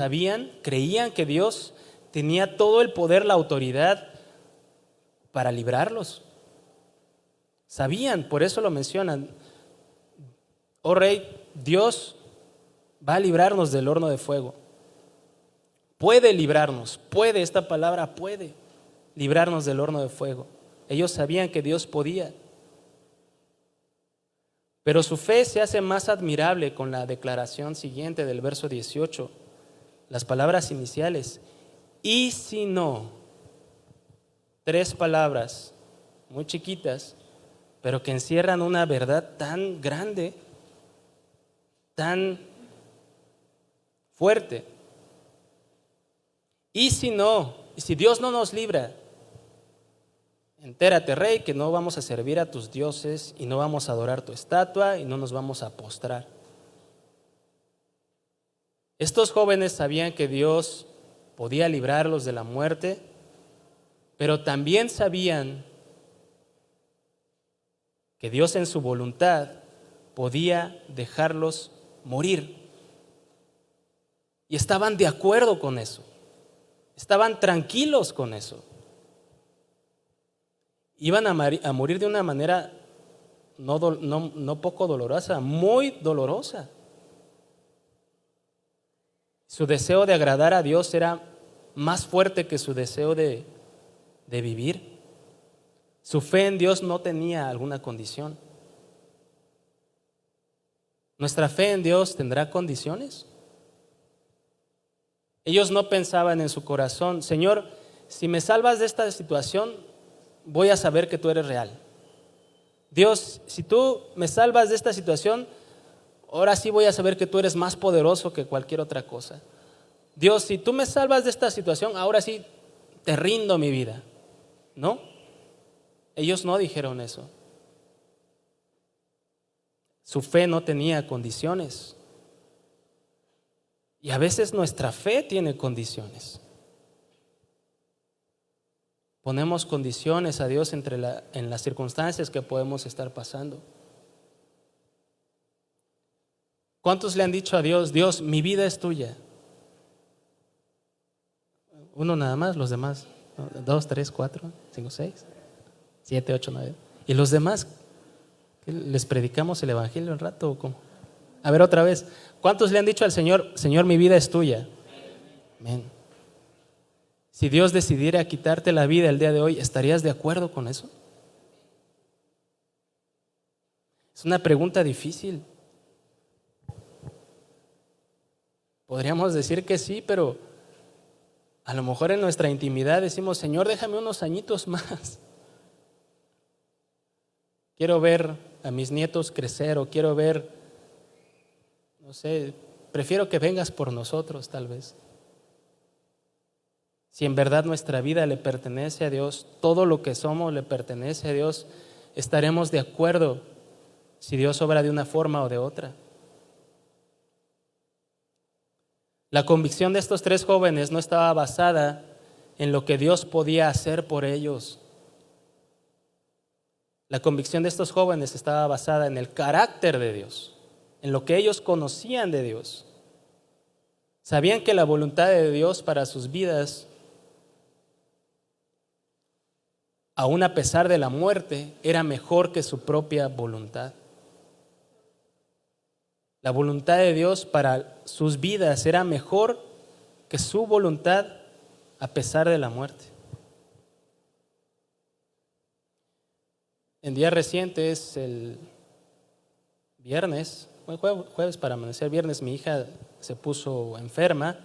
creían que Dios tenía todo el poder, la autoridad para librarlos. Sabían, por eso lo mencionan. Oh rey, Dios va a librarnos del horno de fuego. Puede librarnos, esta palabra puede. librarnos del horno de fuego. Ellos sabían que Dios podía. Pero su fe se hace más admirable con la declaración siguiente del verso 18, las palabras iniciales. Y si no, 3 palabras muy chiquitas, pero que encierran una verdad tan grande, tan fuerte. Y si no, y si Dios no nos libra, entérate, rey, que no vamos a servir a tus dioses y no vamos a adorar tu estatua y no nos vamos a postrar. Estos jóvenes sabían que Dios podía librarlos de la muerte, pero también sabían que Dios en su voluntad podía dejarlos morir. Y estaban de acuerdo con eso. Estaban tranquilos con eso. Iban a morir de una manera no poco dolorosa, muy dolorosa. Su deseo de agradar a Dios era más fuerte que su deseo de vivir. Su fe en Dios no tenía alguna condición. ¿Nuestra fe en Dios tendrá condiciones? Ellos no pensaban en su corazón, Señor, si me salvas de esta situación, voy a saber que tú eres real. Dios, si tú me salvas de esta situación, ahora sí voy a saber que tú eres más poderoso que cualquier otra cosa. Dios, si tú me salvas de esta situación, ahora sí te rindo mi vida. ¿No? Ellos no dijeron eso. Su fe no tenía condiciones. Y a veces nuestra fe tiene condiciones. Ponemos condiciones a Dios en las circunstancias que podemos estar pasando. ¿Cuántos le han dicho a Dios, Dios, mi vida es tuya? Uno nada más, los demás, 2, 3, 4, 5, 6, 7, 8, 9. ¿Y los demás? ¿Les predicamos el evangelio un rato o cómo? A ver otra vez, ¿cuántos le han dicho al Señor, Señor, mi vida es tuya? Amén. Si Dios decidiera quitarte la vida el día de hoy, ¿estarías de acuerdo con eso? Es una pregunta difícil. Podríamos decir que sí, pero a lo mejor en nuestra intimidad decimos, Señor, déjame unos añitos más. Quiero ver a mis nietos crecer o quiero ver, no sé, prefiero que vengas por nosotros tal vez. Si en verdad nuestra vida le pertenece a Dios, todo lo que somos le pertenece a Dios, estaremos de acuerdo si Dios obra de una forma o de otra. La convicción de estos 3 jóvenes no estaba basada en lo que Dios podía hacer por ellos. La convicción de estos jóvenes estaba basada en el carácter de Dios, en lo que ellos conocían de Dios. Sabían que la voluntad de Dios para sus vidas, aún a pesar de la muerte, era mejor que su propia voluntad. La voluntad de Dios para sus vidas era mejor que su voluntad a pesar de la muerte. En días recientes, el viernes, jueves para amanecer viernes, mi hija se puso enferma.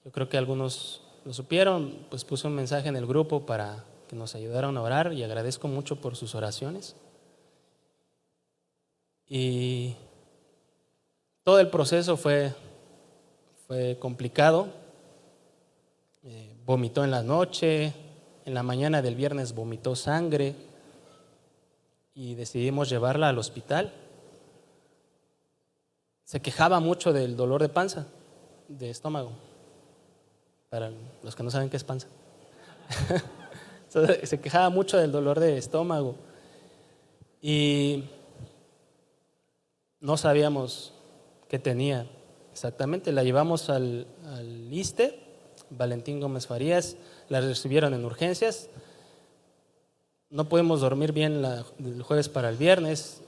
Yo creo que algunos lo supieron, pues puse un mensaje en el grupo para que nos ayudaran a orar y agradezco mucho por sus oraciones. Y todo el proceso fue complicado. Vomitó en la noche, en la mañana del viernes vomitó sangre y decidimos llevarla al hospital. Se quejaba mucho del dolor de panza, de estómago, para los que no saben qué es panza. Se quejaba mucho del dolor de estómago y no sabíamos qué tenía exactamente. La llevamos al ISSSTE, Valentín Gómez Farías, la recibieron en urgencias. No pudimos dormir bien el jueves para el viernes.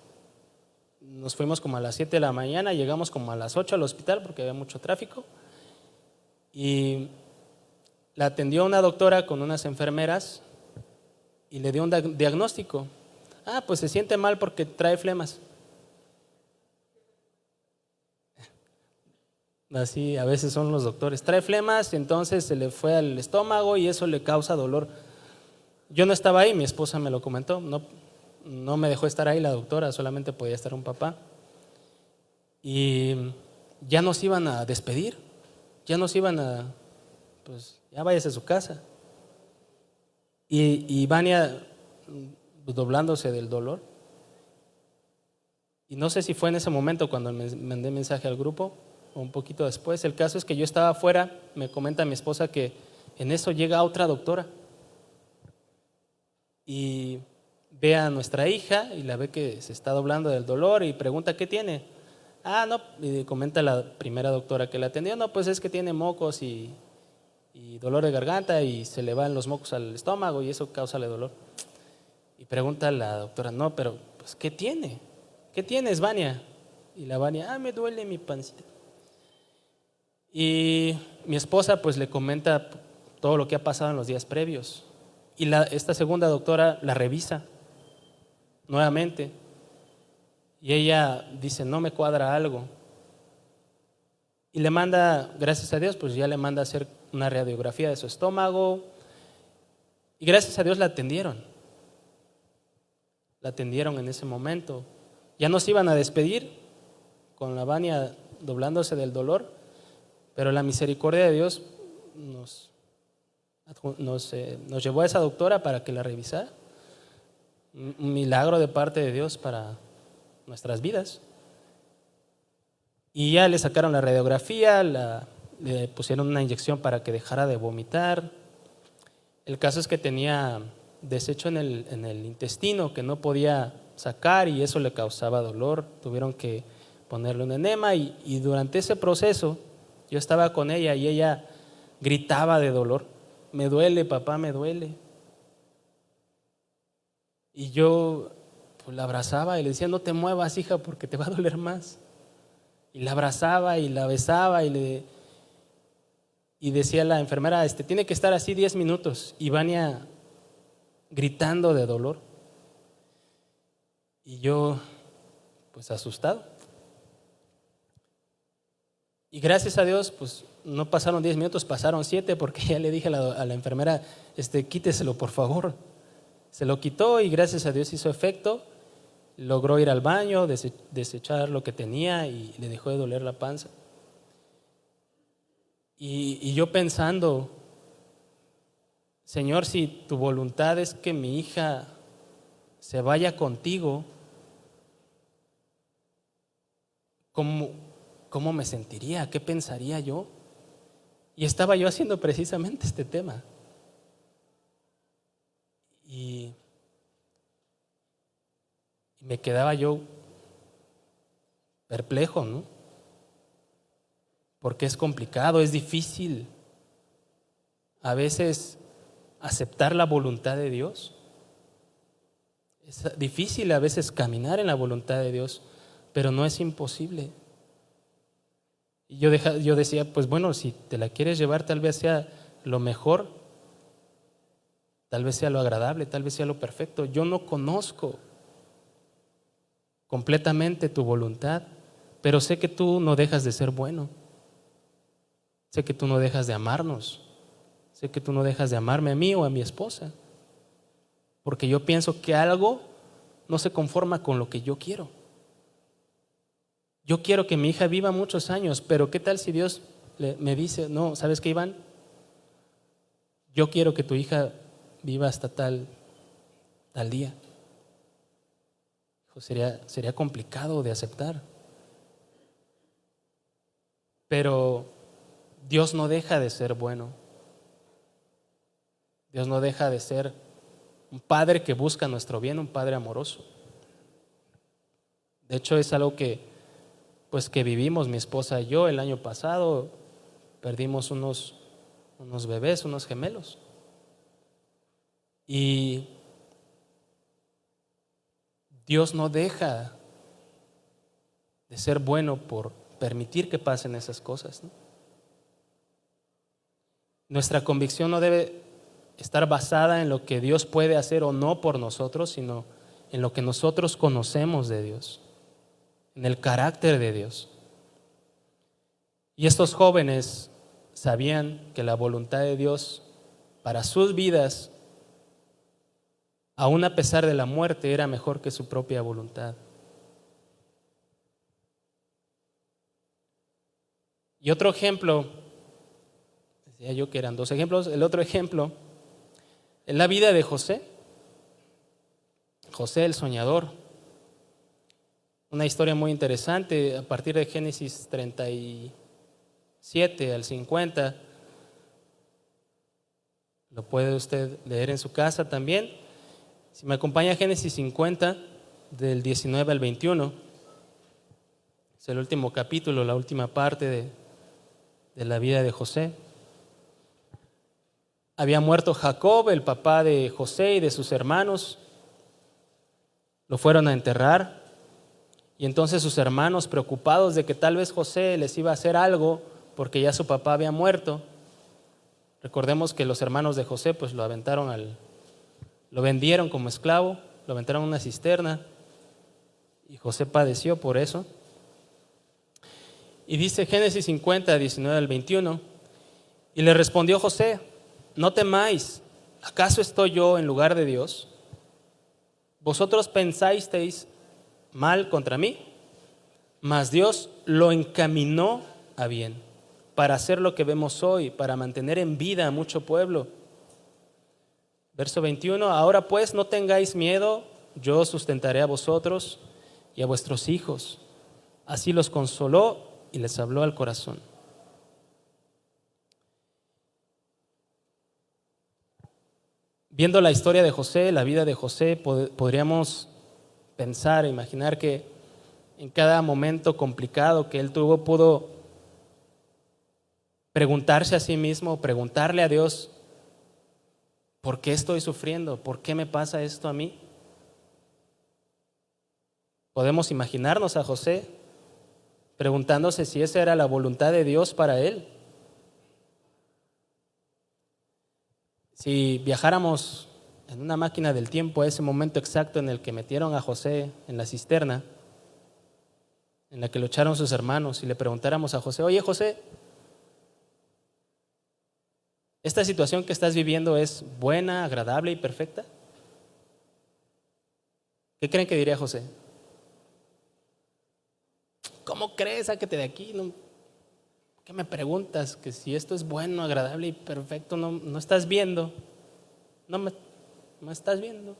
Nos fuimos como a las 7 de la mañana, llegamos como a las 8 al hospital porque había mucho tráfico. Y la atendió una doctora con unas enfermeras y le dio un diagnóstico. Ah, pues se siente mal porque trae flemas. Así a veces son los doctores. Trae flemas, entonces se le fue al estómago y eso le causa dolor. Yo no estaba ahí, mi esposa me lo comentó. No me dejó estar ahí la doctora, solamente podía estar un papá. Y ya nos iban a despedir, ya nos iban a, pues ya váyase a su casa. Y Vania doblándose del dolor. Y no sé si fue en ese momento cuando mandé mensaje al grupo o un poquito después. El caso es que yo estaba afuera, me comenta mi esposa que en eso llega otra doctora y ve a nuestra hija y la ve que se está doblando del dolor y pregunta ¿qué tiene? Ah, no, y comenta la primera doctora que la atendió, no, pues es que tiene mocos y dolor de garganta y se le van los mocos al estómago y eso causale dolor. Y pregunta a la doctora, no, pero pues ¿qué tiene? ¿Qué tienes, Vania? Y la Vania, me duele mi pancita. Y mi esposa pues le comenta todo lo que ha pasado en los días previos. Y esta segunda doctora la revisa nuevamente. Y ella dice, no me cuadra algo. Y le manda, gracias a Dios, pues ya le manda a hacer una radiografía de su estómago. Y gracias a Dios la atendieron. La atendieron en ese momento. Ya nos iban a despedir con la Vania doblándose del dolor, pero la misericordia de Dios nos llevó a esa doctora para que la revisara. Un milagro de parte de Dios para nuestras vidas. Y ya le sacaron la radiografía, le pusieron una inyección para que dejara de vomitar. El caso es que tenía desecho en el intestino que no podía sacar y eso le causaba dolor. Tuvieron que ponerle un enema y durante ese proceso yo estaba con ella y ella gritaba de dolor. Me duele, papá, me duele. Y yo pues, la abrazaba y le decía, no te muevas, hija, porque te va a doler más. Y la abrazaba y la besaba y decía la enfermera, tiene que estar así 10 minutos. Y Vania gritando de dolor. Y yo, pues asustado. Y gracias a Dios, pues no pasaron 10 minutos, pasaron 7 porque ya le dije a la enfermera, quíteselo por favor. Se lo quitó y gracias a Dios hizo efecto. Logró ir al baño, desechar lo que tenía y le dejó de doler la panza. Y yo pensando, Señor, si tu voluntad es que mi hija se vaya contigo, ¿cómo me sentiría? ¿Qué pensaría yo? Y estaba yo haciendo precisamente este tema. Y me quedaba yo perplejo, ¿no? Porque es complicado, es difícil a veces aceptar la voluntad de Dios. Es difícil a veces caminar en la voluntad de Dios, pero no es imposible. Y yo decía, pues bueno, si te la quieres llevar, tal vez sea lo mejor, tal vez sea lo agradable, tal vez sea lo perfecto. Yo no conozco completamente tu voluntad, pero sé que tú no dejas de ser bueno. Sé que tú no dejas de amarnos. Sé que tú no dejas de amarme a mí o a mi esposa. Porque yo pienso que algo no se conforma con lo que yo quiero. Yo quiero que mi hija viva muchos años, pero ¿qué tal si Dios me dice, no, ¿sabes qué, Iván? Yo quiero que tu hija viva hasta tal día. Sería complicado de aceptar. Pero Dios no deja de ser bueno. Dios no deja de ser un padre que busca nuestro bien, un padre amoroso. De hecho, es algo que vivimos mi esposa y yo el año pasado. Perdimos unos bebés, unos gemelos. Y Dios no deja de ser bueno por permitir que pasen esas cosas, ¿no? Nuestra convicción no debe estar basada en lo que Dios puede hacer o no por nosotros, sino en lo que nosotros conocemos de Dios, en el carácter de Dios. Y estos jóvenes sabían que la voluntad de Dios para sus vidas, aun a pesar de la muerte, era mejor que su propia voluntad. Y otro ejemplo, decía yo que eran dos ejemplos, el otro ejemplo es la vida de José. José el soñador. Una historia muy interesante a partir de Génesis 37 al 50. Lo puede usted leer en su casa también. Si me acompaña a Génesis 50, del 19 al 21. Es el último capítulo, la última parte de la vida de José. Había muerto Jacob, el papá de José y de sus hermanos. Lo fueron a enterrar. Y entonces sus hermanos, preocupados de que tal vez José les iba a hacer algo porque ya su papá había muerto. Recordemos que los hermanos de José pues lo vendieron como esclavo, lo aventaron en una cisterna y José padeció por eso. Y dice Génesis 50, 19 al 21, y le respondió José: no temáis, ¿acaso estoy yo en lugar de Dios? Vosotros pensasteis mal contra mí, mas Dios lo encaminó a bien, para hacer lo que vemos hoy, para mantener en vida a mucho pueblo. Verso 21, ahora pues no tengáis miedo, yo os sustentaré a vosotros y a vuestros hijos. Así los consoló y les habló al corazón. Viendo la historia de José, la vida de José, podríamos pensar, imaginar que en cada momento complicado que él tuvo, pudo preguntarse a sí mismo, preguntarle a Dios: ¿por qué estoy sufriendo? ¿Por qué me pasa esto a mí? Podemos imaginarnos a José preguntándose si esa era la voluntad de Dios para él. Si viajáramos en una máquina del tiempo a ese momento exacto en el que metieron a José en la cisterna, en la que lo echaron sus hermanos, y le preguntáramos a José: oye José, ¿esta situación que estás viviendo es buena, agradable y perfecta? ¿Qué creen que diría José? ¿Cómo crees? Sáquete de aquí. No, ¿qué me preguntas? Que si esto es bueno, agradable y perfecto, no estás viendo. No estás viendo.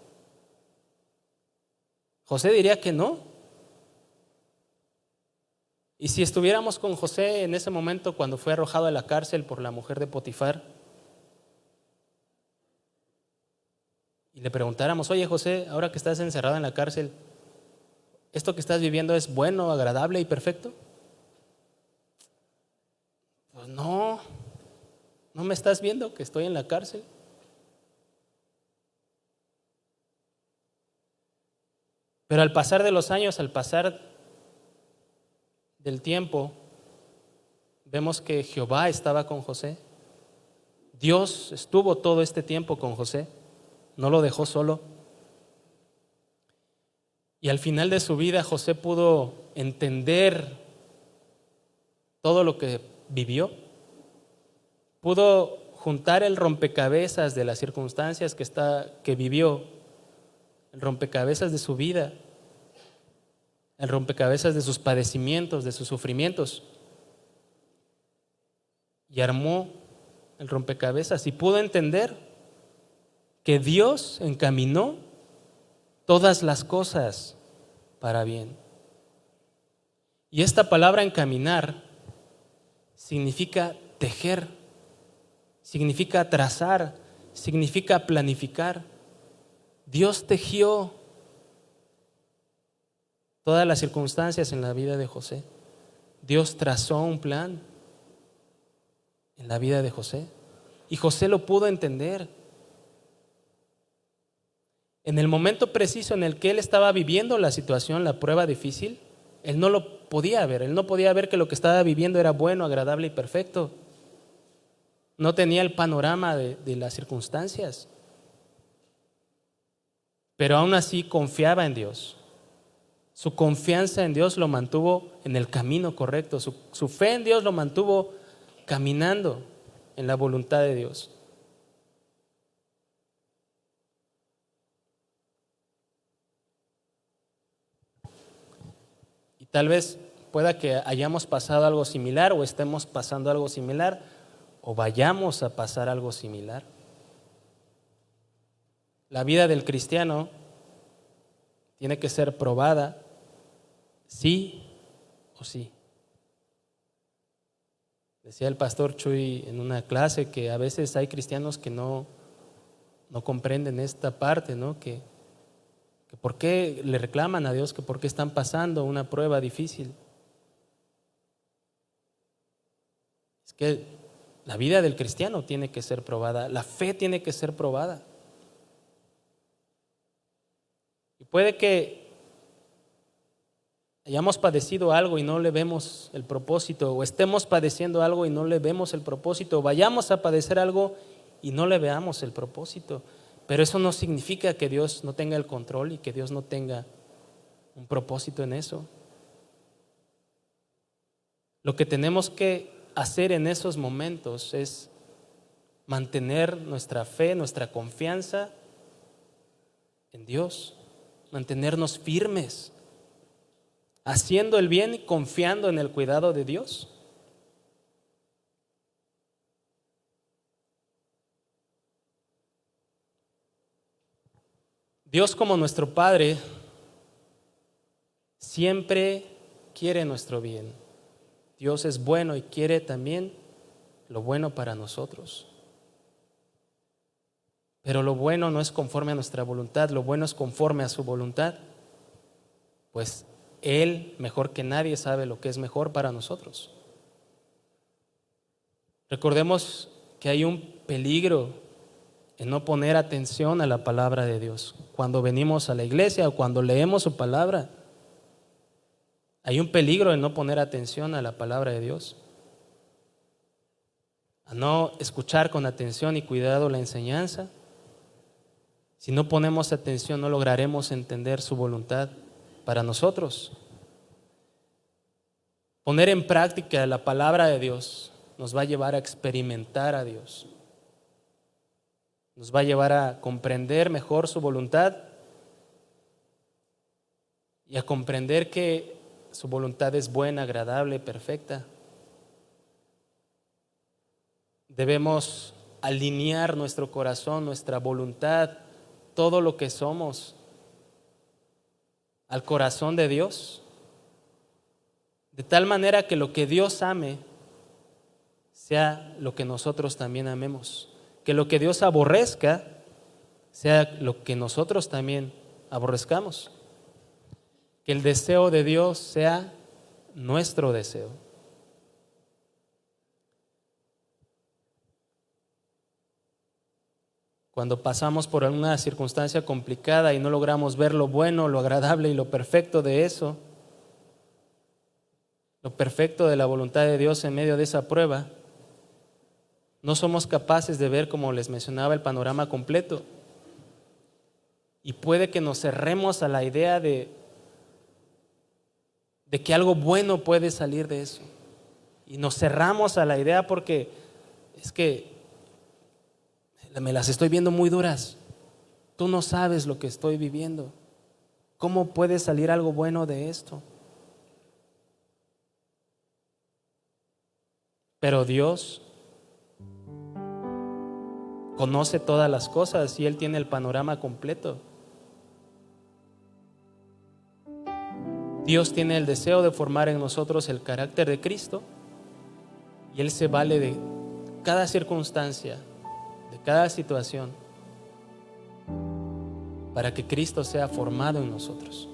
José diría que no. Y si estuviéramos con José en ese momento cuando fue arrojado a la cárcel por la mujer de Potifar, y le preguntáramos: oye José, ahora que estás encerrado en la cárcel, ¿esto que estás viviendo es bueno, agradable y perfecto? Pues no me estás viendo que estoy en la cárcel. Pero al pasar de los años, al pasar del tiempo, vemos que Jehová estaba con José. Dios estuvo todo este tiempo con José, no lo dejó solo. Y al final de su vida José pudo entender todo lo que vivió. Pudo juntar el rompecabezas de las circunstancias que vivió, el rompecabezas de su vida, el rompecabezas de sus padecimientos, de sus sufrimientos, y armó el rompecabezas y pudo entender que Dios encaminó todas las cosas para bien. Y esta palabra encaminar significa tejer, significa trazar, significa planificar. Dios tejió todas las circunstancias en la vida de José. Dios trazó un plan en la vida de José y José lo pudo entender. En el momento preciso en el que él estaba viviendo la situación, la prueba difícil, él no lo podía ver. Él no podía ver que lo que estaba viviendo era bueno, agradable y perfecto. no tenía el panorama de las circunstancias, pero aún así confiaba en Dios. Su confianza en Dios lo mantuvo en el camino correcto. Su fe en Dios lo mantuvo caminando en la voluntad de Dios. Y tal vez pueda que hayamos pasado algo similar o estemos pasando algo similar o vayamos a pasar algo similar. La vida del cristiano tiene que ser probada, sí o sí. Decía el pastor Chuy en una clase que a veces hay cristianos que no comprenden esta parte, ¿no? Que por qué le reclaman a Dios, que por qué están pasando una prueba difícil. Es que la vida del cristiano tiene que ser probada, la fe tiene que ser probada. Y puede que hayamos padecido algo y no le vemos el propósito, o estemos padeciendo algo y no le vemos el propósito, o vayamos a padecer algo y no le veamos el propósito. Pero eso no significa que Dios no tenga el control y que Dios no tenga un propósito en eso. Lo que tenemos que hacer en esos momentos es mantener nuestra fe, nuestra confianza en Dios, mantenernos firmes, haciendo el bien y confiando en el cuidado de Dios. Dios, como nuestro Padre, siempre quiere nuestro bien. Dios es bueno y quiere también lo bueno para nosotros. Pero lo bueno no es conforme a nuestra voluntad, lo bueno es conforme a su voluntad, pues Él, mejor que nadie, sabe lo que es mejor para nosotros. Recordemos que hay un peligro en no poner atención a la palabra de Dios. Cuando venimos a la iglesia o cuando leemos su palabra, hay un peligro en no poner atención a la palabra de Dios, a no escuchar con atención y cuidado la enseñanza. Si no ponemos atención, no lograremos entender su voluntad para nosotros. Poner en práctica la palabra de Dios nos va a llevar a experimentar a Dios. Nos va a llevar a comprender mejor su voluntad y a comprender que su voluntad es buena, agradable, perfecta. Debemos alinear nuestro corazón, nuestra voluntad, todo lo que somos al corazón de Dios, de tal manera que lo que Dios ame sea lo que nosotros también amemos, que lo que Dios aborrezca sea lo que nosotros también aborrezcamos, que el deseo de Dios sea nuestro deseo. Cuando pasamos por una circunstancia complicada y no logramos ver lo bueno, lo agradable y lo perfecto de eso, lo perfecto de la voluntad de Dios en medio de esa prueba, no somos capaces de ver, como les mencionaba, el panorama completo. Y puede que nos cerremos a la idea de que algo bueno puede salir de eso. Y nos cerramos a la idea porque es que me las estoy viendo muy duras. Tú no sabes lo que estoy viviendo. ¿Cómo puede salir algo bueno de esto? Pero Dios conoce todas las cosas y Él tiene el panorama completo. Dios tiene el deseo de formar en nosotros el carácter de Cristo y Él se vale de cada circunstancia, de cada situación, para que Cristo sea formado en nosotros.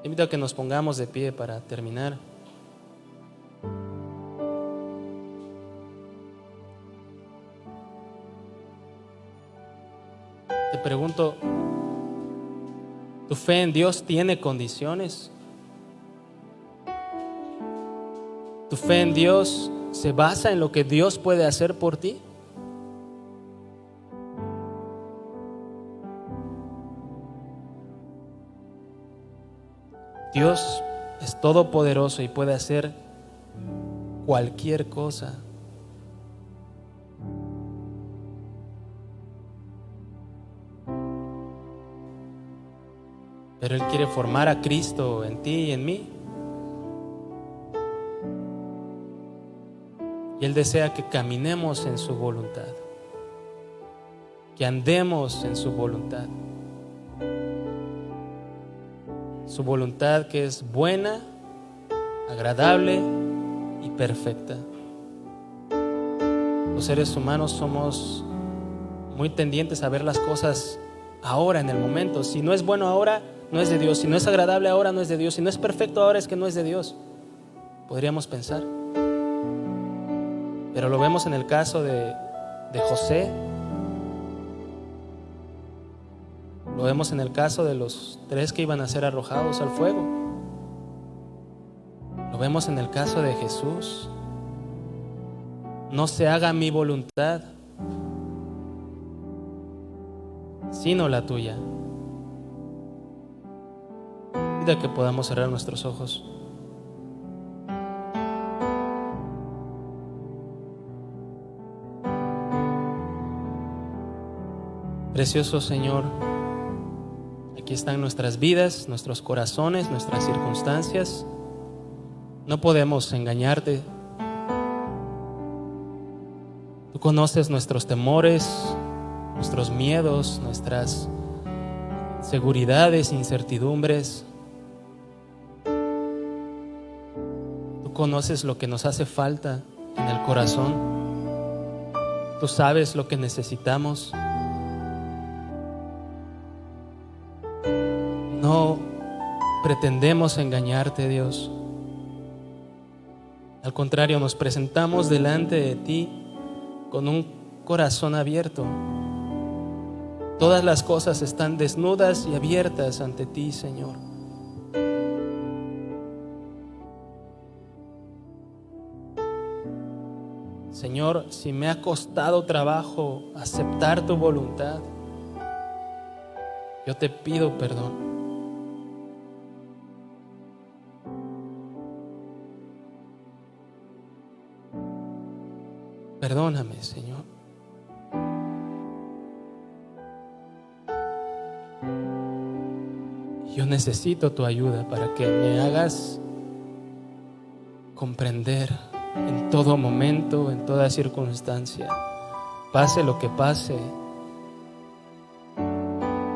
Te invito a que nos pongamos de pie para terminar. Te pregunto, ¿tu fe en Dios tiene condiciones? ¿Tu fe en Dios se basa en lo que Dios puede hacer por ti? Dios es todopoderoso y puede hacer cualquier cosa. Pero Él quiere formar a Cristo en ti y en mí. Y Él desea que caminemos en su voluntad, que andemos en su voluntad. Su voluntad que es buena, agradable y perfecta. Los seres humanos somos muy tendientes a ver las cosas ahora, en el momento. Si no es bueno ahora, no es de Dios. Si no es agradable ahora, no es de Dios. Si no es perfecto ahora, es que no es de Dios. Podríamos pensar. Pero lo vemos en el caso de José. Lo vemos en el caso de los 3 que iban a ser arrojados al fuego. Lo vemos en el caso de Jesús. No se haga mi voluntad, sino la tuya. Pida que podamos cerrar nuestros ojos. Precioso Señor, aquí están nuestras vidas, nuestros corazones, nuestras circunstancias. No podemos engañarte. Tú conoces nuestros temores, nuestros miedos, nuestras seguridades, incertidumbres. Tú conoces lo que nos hace falta en el corazón. Tú sabes lo que necesitamos. No pretendemos engañarte, Dios. Al contrario, nos presentamos delante de ti con un corazón abierto. Todas las cosas están desnudas y abiertas ante ti, Señor. Señor, si me ha costado trabajo aceptar tu voluntad, yo te pido perdón. Perdóname, Señor. Yo necesito tu ayuda para que me hagas comprender en todo momento, en toda circunstancia, pase lo que pase.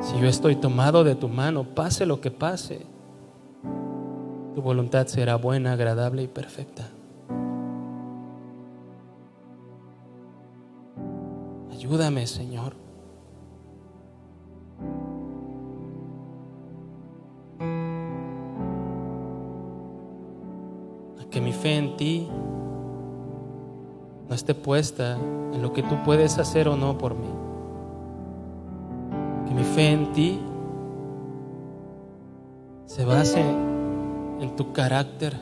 Si yo estoy tomado de tu mano, pase lo que pase, tu voluntad será buena, agradable y perfecta. Ayúdame, Señor. A que mi fe en ti no esté puesta en lo que tú puedes hacer o no por mí. Que mi fe en ti se base en tu carácter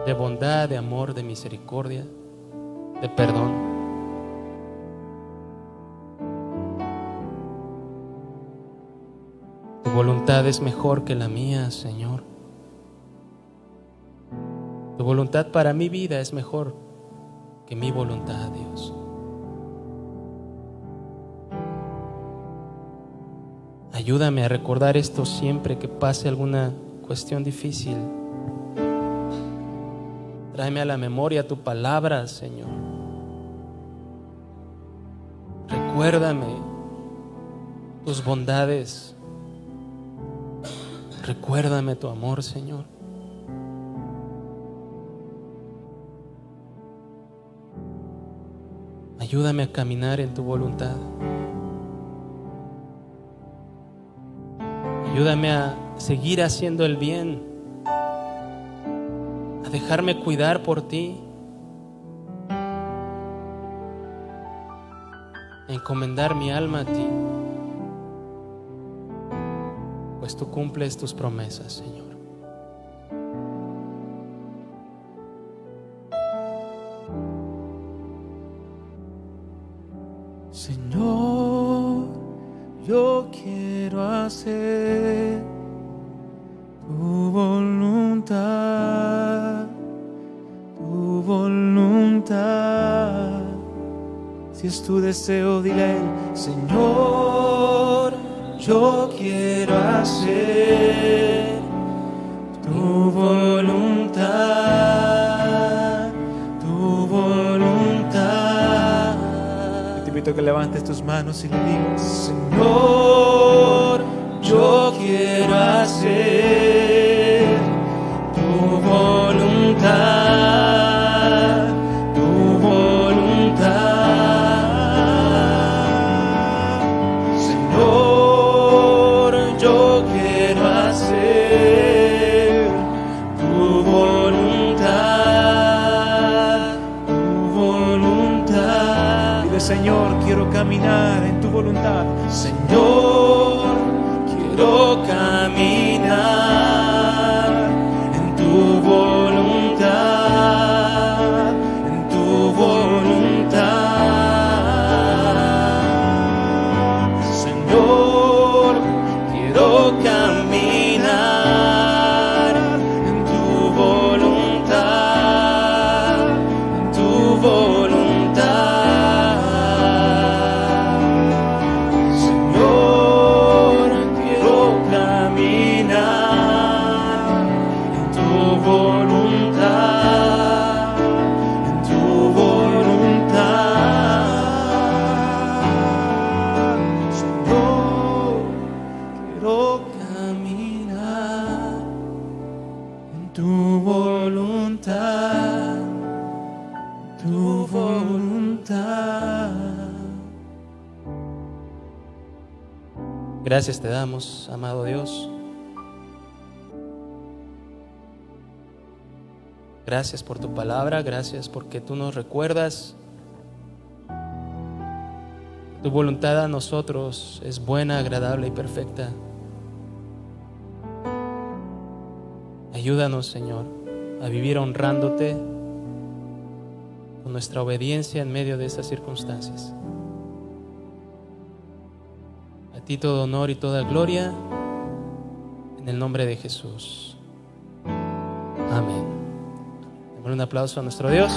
de bondad, de amor, de misericordia, de perdón. Tu voluntad es mejor que la mía, Señor. Tu voluntad para mi vida es mejor que mi voluntad, Dios. Ayúdame a recordar esto siempre que pase alguna cuestión difícil. Tráeme a la memoria tu palabra, Señor. Recuérdame tus bondades. Recuérdame tu amor, Señor. Ayúdame a caminar en tu voluntad. Ayúdame a seguir haciendo el bien, a dejarme cuidar por ti, a encomendar mi alma a ti, pues tú cumples tus promesas, Señor.
Señor, yo quiero hacer tu voluntad, tu voluntad. Si es tu deseo, dile a Él: Señor, yo quiero hacer tu voluntad, tu voluntad. Te invito a que levantes tus manos y le digas: Señor, yo quiero hacer tu voluntad, tu voluntad. Señor, yo quiero hacer tu voluntad, tu voluntad. Dile: Señor, quiero caminar en tu voluntad. Señor, quiero caminar en tu voluntad, en tu voluntad. Señor, quiero caminar en tu voluntad, en tu voluntad. Señor, quiero caminar en tu voluntad, en tu voluntad. Señor, quiero caminar en tu voluntad, tu voluntad.
Gracias te damos, amado Dios. Gracias por tu palabra, gracias porque tú nos recuerdas. Tu voluntad a nosotros es buena, agradable y perfecta. Ayúdanos, Señor, a vivir honrándote con nuestra obediencia en medio de estas circunstancias. A ti todo honor y toda gloria, en el nombre de Jesús. Amén. Démosle un aplauso a nuestro Dios.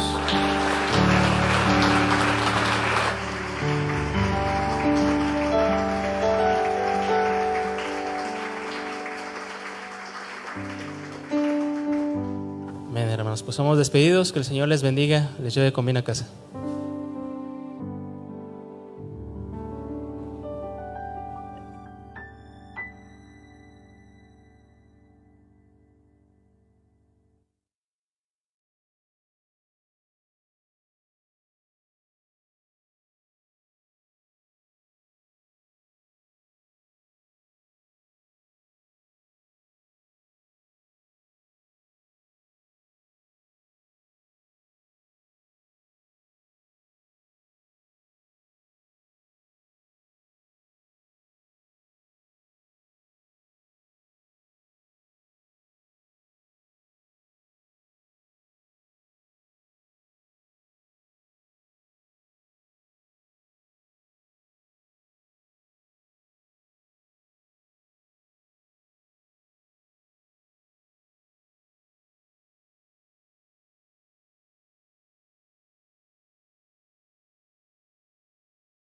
Amén, hermanos. Pues somos despedidos. Que el Señor les bendiga, les lleve con bien a casa.